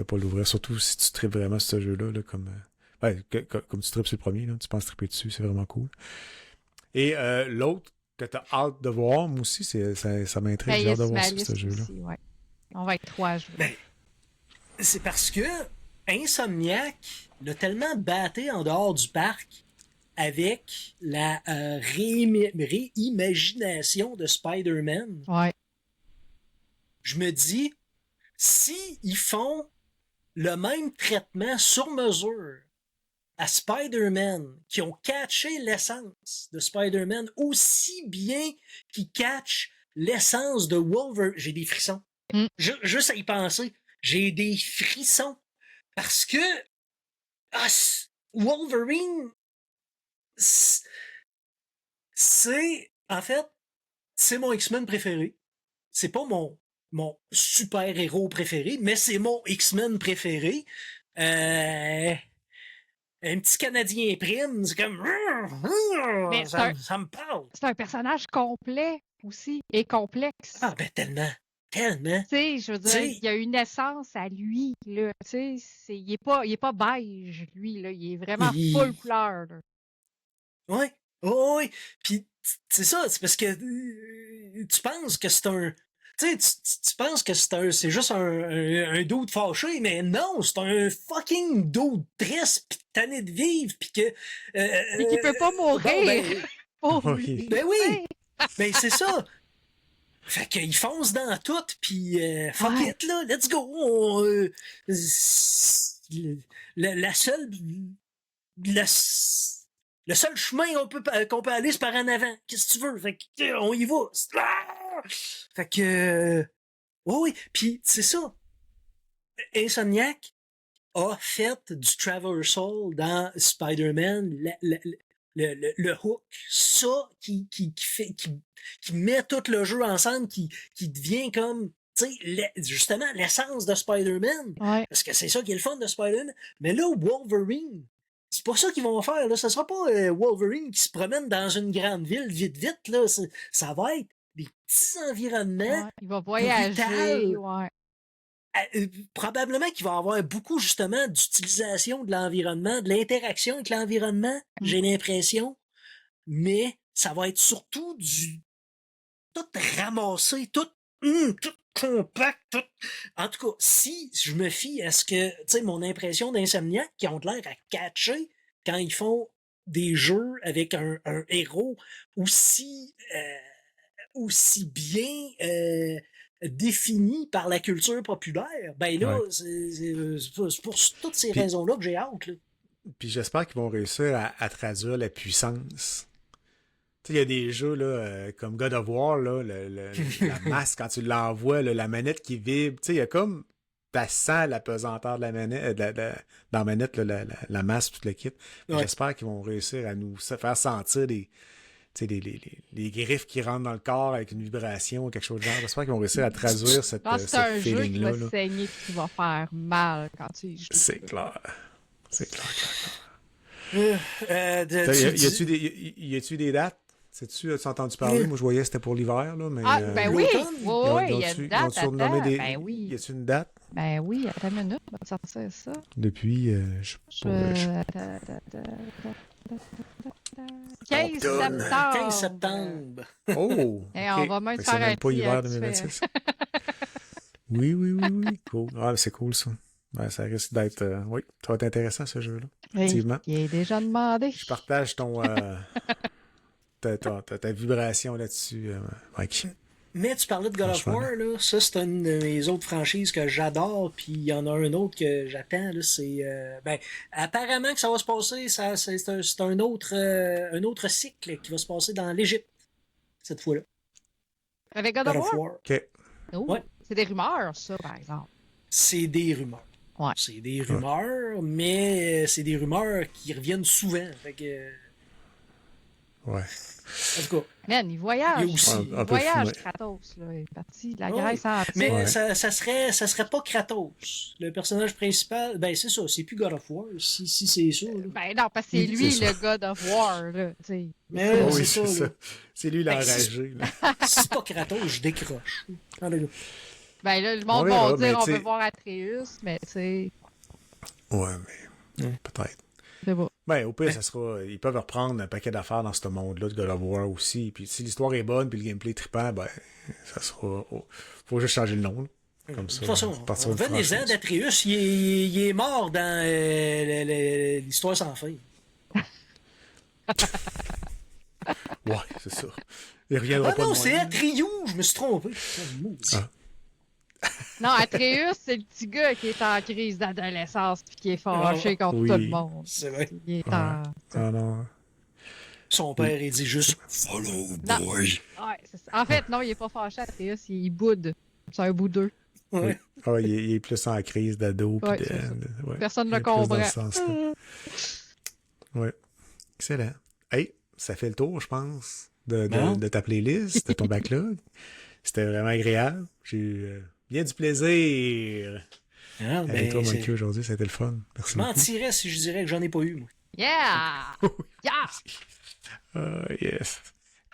pas l'ouvrir, surtout si tu tripes vraiment sur ce jeu-là, là, comme tu tripes sur le premier, là, tu penses tripper dessus, c'est vraiment cool. Et l'autre que t'as hâte de voir, moi aussi, ça m'intrigue, j'ai hâte de voir ce jeu-là. Aussi, ouais. On va être 3 jours. Ben, c'est parce que Insomniac l'a tellement batté en dehors du parc avec la réimagination de Spider-Man. Ouais. Je me dis, si ils font le même traitement sur mesure à Spider-Man, qui ont catché l'essence de Spider-Man aussi bien qu'ils catchent l'essence de Wolverine. J'ai des frissons. Juste à y penser, j'ai des frissons. Parce que Wolverine, en fait, c'est mon X-Men préféré. C'est pas mon super-héros préféré, mais c'est mon X-Men préféré. Un petit Canadien prime, c'est comme... Mais ça me parle. C'est un personnage complet aussi, et complexe. Ah ben tellement. Tellement. Tu sais, je veux dire, il y a une essence à lui, là. Tu sais, il est pas beige, lui, là. Il est vraiment full couleur, là. Ouais. Oh, oui. Puis, c'est ça, c'est parce que tu penses que c'est un... Tu sais, tu penses que c'est juste un dude fâché, mais non, c'est un fucking dude triste, pis tanné de vivre, pis que... Mais qui peut pas mourir. Ben oui! Ben c'est ça! Fait qu'il fonce dans tout, pis fuck it, là, let's go! Le seul chemin qu'on peut aller, c'est par en avant. Qu'est-ce que tu veux? Fait qu'on y va! Fait que... oui, puis c'est ça. Insomniac a fait du traversal dans Spider-Man, le hook, ça qui met tout le jeu ensemble, qui devient comme, tu sais, justement, l'essence de Spider-Man. Ouais. Parce que c'est ça qui est le fun de Spider-Man. Mais là, Wolverine, c'est pas ça qu'ils vont faire, là. Ça sera pas Wolverine qui se promène dans une grande ville vite, là. Ça va être des petits environnements. Ouais, il va voyager, probablement qu'il va avoir beaucoup, justement, d'utilisation de l'environnement, de l'interaction avec l'environnement, j'ai l'impression. Mais ça va être surtout tout ramassé, tout compact, tout... En tout cas, si je me fie à ce que, tu sais, mon impression d'Insomniac, qui ont l'air à catcher quand ils font des jeux avec un héros aussi bien défini par la culture populaire, ben là, c'est pour toutes ces raisons-là que j'ai hâte. Là. Puis j'espère qu'ils vont réussir à traduire la puissance. Tu sais, il y a des jeux là, comme God of War, là, la masse, quand tu l'envoies, la manette qui vibre, tu sais, il y a comme ça sent la pesanteur de la manette, dans la manette, là, la masse, tout le kit. J'espère qu'ils vont réussir à nous faire sentir les griffes qui rentrent dans le corps avec une vibration ou quelque chose de genre. J'espère qu'ils vont réussir à traduire ce feeling-là. C'est un jeu qui va saigner et qui va faire mal quand tu y joues. C'est clair. C'est clair. Y a-tu des dates? Sais-tu, as-tu entendu parler? Moi, je voyais que c'était pour l'hiver, là, mais... Ah, ben oui! l'automne? Oui, il y a une date. Attends, ben oui. Y a-tu une date? Ben oui, attends une minute, on va sortir ça. Depuis, Attends. 15 septembre. 15 septembre. Oh! Et ok. on va même Fait que faire c'est même un pas tri, hiver hein, tu fais- 2026. Oui. Cool. Ah, c'est cool, ça. Ouais, ça risque d'être... oui, ça va être intéressant, ce jeu-là. Effectivement. Il est déjà demandé. Je partage ton... ta vibration là-dessus, Mike. Mais tu parlais de God of Franchement. War, là. Ça, c'est une de mes autres franchises que j'adore. Puis il y en a un autre que j'attends, là. C'est. Ben, apparemment que ça va se passer. C'est un autre cycle qui va se passer dans l'Égypte. Cette fois-là. Avec God God of of War? War. OK. Oh, Ouais. c'est des rumeurs, ça, par exemple. C'est des rumeurs. Ouais. C'est des rumeurs, mais c'est des rumeurs qui reviennent souvent. Fait que. Ouais. En tout cas. Man, il voyage. Il y a aussi- Un Il peu voyage, fumé. Kratos, là. Il est parti de la Ouais. Grèce entière. Mais Ouais. ça serait pas Kratos. Le personnage principal, ben c'est ça, c'est plus God of War, si c'est ça. Là. Ben non, parce que c'est Oui, lui c'est ça. le God of War, là. Tu sais. Mais Oh, c'est oui, ça. c'est ça. Là. C'est lui Fait que l'enragé, là. Si c'est pas Kratos, je décroche. Ah, là, là. Ben là, le On monde verra, va mais dire on tu sais- veut voir Atreus, mais tu sais, Ouais, mais... Peut-être. c'est pas. Ben, au pire, ça sera... Ils peuvent reprendre un paquet d'affaires dans ce monde-là de God of War aussi. Puis si l'histoire est bonne, puis le gameplay est trippant, ben, ça sera... Faut juste changer le nom, là. Comme ça. De toute façon, partir d'une venez-en franchise. d'Atreus, il est mort dans l'histoire sans fin. Ouais, c'est ça. Il reviendra Ah pas non, de c'est moi. Atreus, je me suis trompé. Ah. Non, Atreus, c'est le petit gars qui est en crise d'adolescence puis qui est fâché contre Oui. tout le monde. C'est vrai. Il est Ouais. en... Ah non. Son père, il dit juste Follow Non. boy. Ouais, c'est ça. En fait, non, il est pas fâché, Atreus, il boude. C'est un boudeux. Ouais. Ah, il est plus en crise d'ado. puis Ouais, de- c'est ça. ouais. Personne Il ne est plus dans comprend. ce sens-là. Ouais. Excellent. Hey, ça fait le tour, je pense, Bon. de ta playlist, de ton backlog. C'était vraiment agréable. J'ai eu bien du plaisir Ah, avec ben, toi, c'est- Monkey, aujourd'hui. Ça a été le fun. Merci je beaucoup. mentirais si je dirais que j'en ai pas eu, moi. Yeah! Yeah! Yes.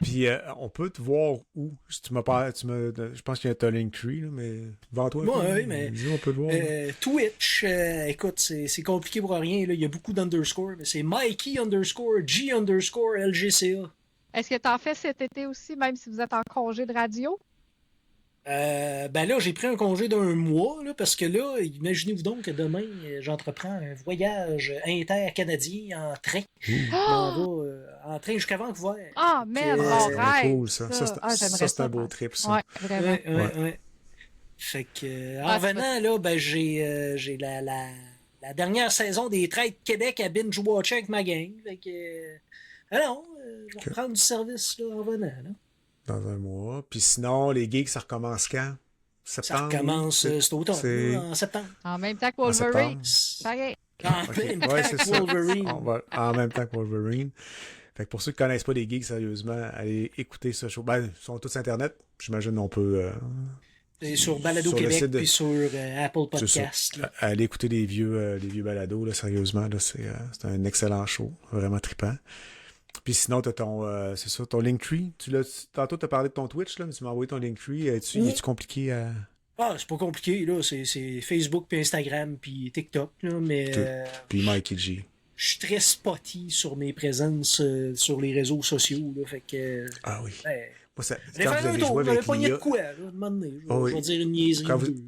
Puis, on peut te voir où? Si tu m'as pas, je pense qu'il y a ta Linktree, là, mais devant toi. Ouais, quoi. ouais, mais- Dis, on peut te voir. Twitch, écoute, c'est compliqué pour rien. Là. Il y a beaucoup d'underscore, mais c'est Mikey underscore G underscore LGCA. Est-ce que t'en fais cet été aussi, même si vous êtes en congé de radio? Ben là, j'ai pris un congé d'un mois, là, parce que là, imaginez-vous donc que demain, j'entreprends un voyage inter-canadien en train. Je m'en vais en train jusqu'à Vancouver. Ah, man, C'est mon C'est rêve! cool, ça. Ah, j'aimerais Ça, c'est un beau faire. trip, ça. Ouais, vraiment. Ouais. Fait que, en Ah, tu venant, là, ben, j'ai la dernière saison des Trades Québec à binge-watcher avec ma gang. Fait que, alors, je vais Ok. prendre du service, là, en venant, là. Dans un mois. Puis sinon, les gigs, ça recommence quand? Ça Septembre? recommence cet automne, c'est- là, en septembre. En même temps que En Wolverine. septembre. Pareil. En Ok. même Ouais, temps c'est que ça. Wolverine. On va en même temps que Wolverine. Fait que pour ceux qui connaissent pas les gigs, sérieusement, allez écouter ce show. Ben, ils sont tous sur Internet. J'imagine on peut... Et sur Balado Sur le Québec, site de- puis sur Apple c'est ça. Podcast. là. Allez écouter les vieux balados, là, sérieusement. Là, c'est un excellent show. Vraiment trippant. Puis sinon, t'as ton... c'est ça, ton Linktree. Tantôt, t'as parlé de ton Twitch, là, mais tu m'as envoyé ton Linktree. Es-tu compliqué à... Ah, c'est pas compliqué, là. C'est Facebook, puis Instagram, puis TikTok, là. Mais Puis Mikey G. je suis très spotty sur mes présences sur les réseaux sociaux, là. Fait que. Ah oui. Ben, Moi, ça, allez quand faire vous un avez tour, joué vous avez avec pogné de l'IA... quoi, là, à un moment donné. Je vais Ah oui. je vais dire une niaiserie Quand ou vous- deux.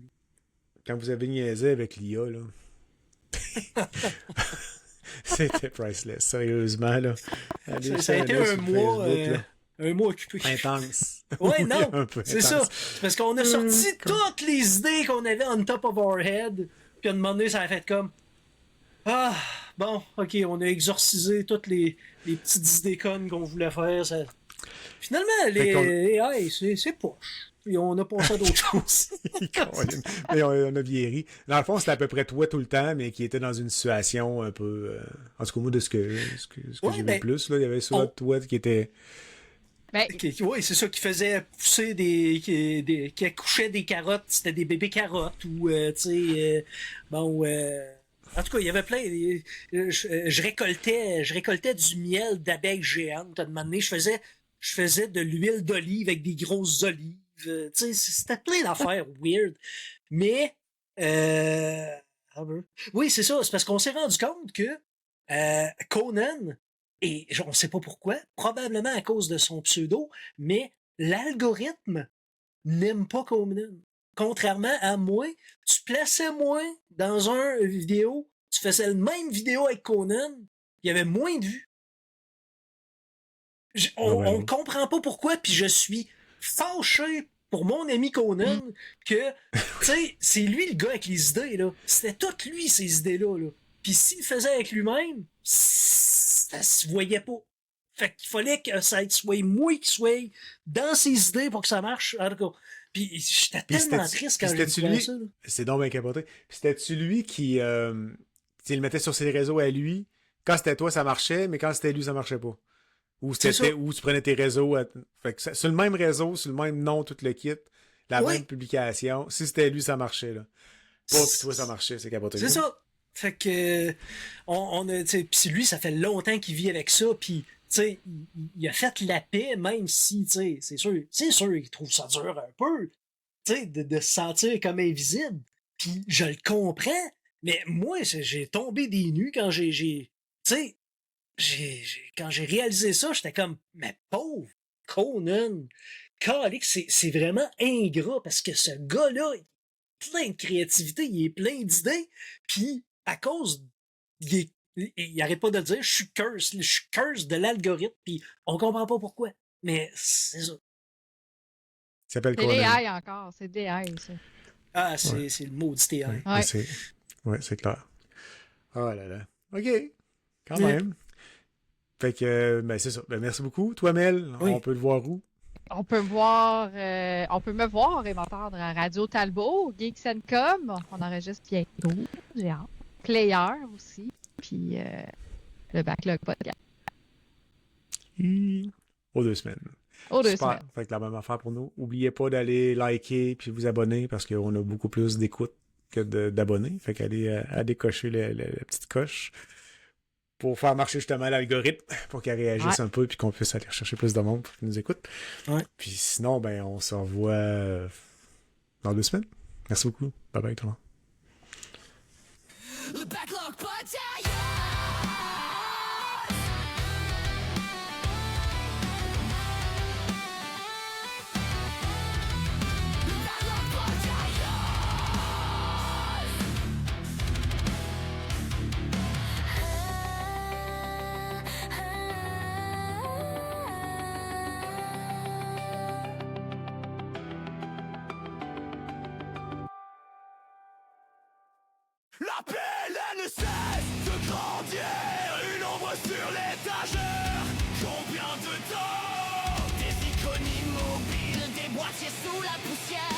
Quand vous avez niaisé avec l'IA, là... C'était priceless, sérieusement, là. Allez Ça a jeter été œil un sur mois, Facebook, là. un mois occupé. Intense. Ouais, Oui, non, un peu c'est ça. intense. C'est parce qu'on a sorti toutes les idées qu'on avait on top of our head, puis à un moment donné, ça a fait comme ah, bon, ok, on a exorcisé toutes les petites idées connes qu'on voulait faire. Ça... Finalement, Fait qu'on- les AI, c'est poche. Et on a passé à d'autres choses. Mais on a vieilli. Dans le fond, c'était à peu près toi tout le temps, mais qui était dans une situation un peu... en tout cas, moi, de ce que Ouais, j'ai vu ben, le plus, là, il y avait souvent on- toi qui était... Ben, Oui, c'est ça qui faisait pousser qui accouchait des carottes, c'était des bébés carottes ou, tu sais, bon, En tout cas, il y avait plein. Je récoltais du miel d'abeilles géantes. À un moment donné, je faisais de l'huile d'olive avec des grosses olives. Tu sais, c'était plein d'affaires weird. Mais, oui, c'est ça. C'est parce qu'on s'est rendu compte que Conan, et on ne sait pas pourquoi, probablement à cause de son pseudo, mais l'algorithme n'aime pas Conan. Contrairement à moi, tu plaçais moi dans un vidéo, tu faisais le même vidéo avec Conan, il y avait moins de vues. On ne comprend pas pourquoi, puis je suis fâché pour mon ami Conan que, tu sais, c'est lui le gars avec les idées, là. C'était tout lui, ces idées-là, là. Puis s'il le faisait avec lui-même, ça se voyait pas. Fait qu'il fallait que ça soit moi qui soit dans ses idées pour que ça marche. En tout cas, puis j'étais tellement triste quand j'ai vu ça. Là. C'est donc bien capoté. Puis c'était-tu lui qui le mettait sur ses réseaux à lui? Quand c'était toi, ça marchait, mais quand c'était lui, ça marchait pas. Ou tu prenais tes réseaux fait que sur le même réseau, sur le même nom, tout le kit, la même publication. Si c'était lui, ça marchait, là. Pas puis toi, ça marchait, c'est capoté. C'est ça. Fait que puis lui, ça fait longtemps qu'il vit avec ça, puis tu sais, il a fait la paix, même si, tu sais, c'est sûr qu'il trouve ça dur un peu, tu sais, de se sentir comme invisible. Puis je le comprends, mais moi, j'ai tombé des nues quand tu sais, quand j'ai réalisé ça, j'étais comme, mais pauvre Conan, calique, c'est vraiment ingrat, parce que ce gars-là, il est plein de créativité, il est plein d'idées, puis à cause, il arrête pas de dire, je suis curse de l'algorithme, puis on comprend pas pourquoi. Mais c'est ça. Il s'appelle C'est Conan. l'AI encore, c'est des AI, ça. Ah, c'est le maudit AI. Ouais. C'est clair. Oh là là. OK. Quand même. Fait que, ben c'est ça. Ben merci beaucoup. Toi, Mel, on peut le voir où? On peut me voir et m'entendre à Radio Talbot, Geeks & Com. On enregistre bientôt. J'ai hâte. Player aussi. Puis le Backlog Podcast. Aux 2 semaines. Aux 2 Super. semaines. Fait que la même affaire pour nous. N'oubliez pas d'aller liker puis vous abonner parce qu'on a beaucoup plus d'écoute que d'abonnés. Fait qu'allez décocher la petite coche pour faire marcher justement l'algorithme pour qu'elle réagisse un peu puis qu'on puisse aller chercher plus de monde pour qu'ils nous écoutent. Ouais. Puis sinon, ben on se revoit dans 2 semaines. Merci beaucoup. Bye bye tout le monde. Le Backlog Podcast. La pelle, elle ne cesse de grandir. Une ombre sur l'étagère. Combien de temps? Des icônes immobiles, des boîtiers sous la poussière.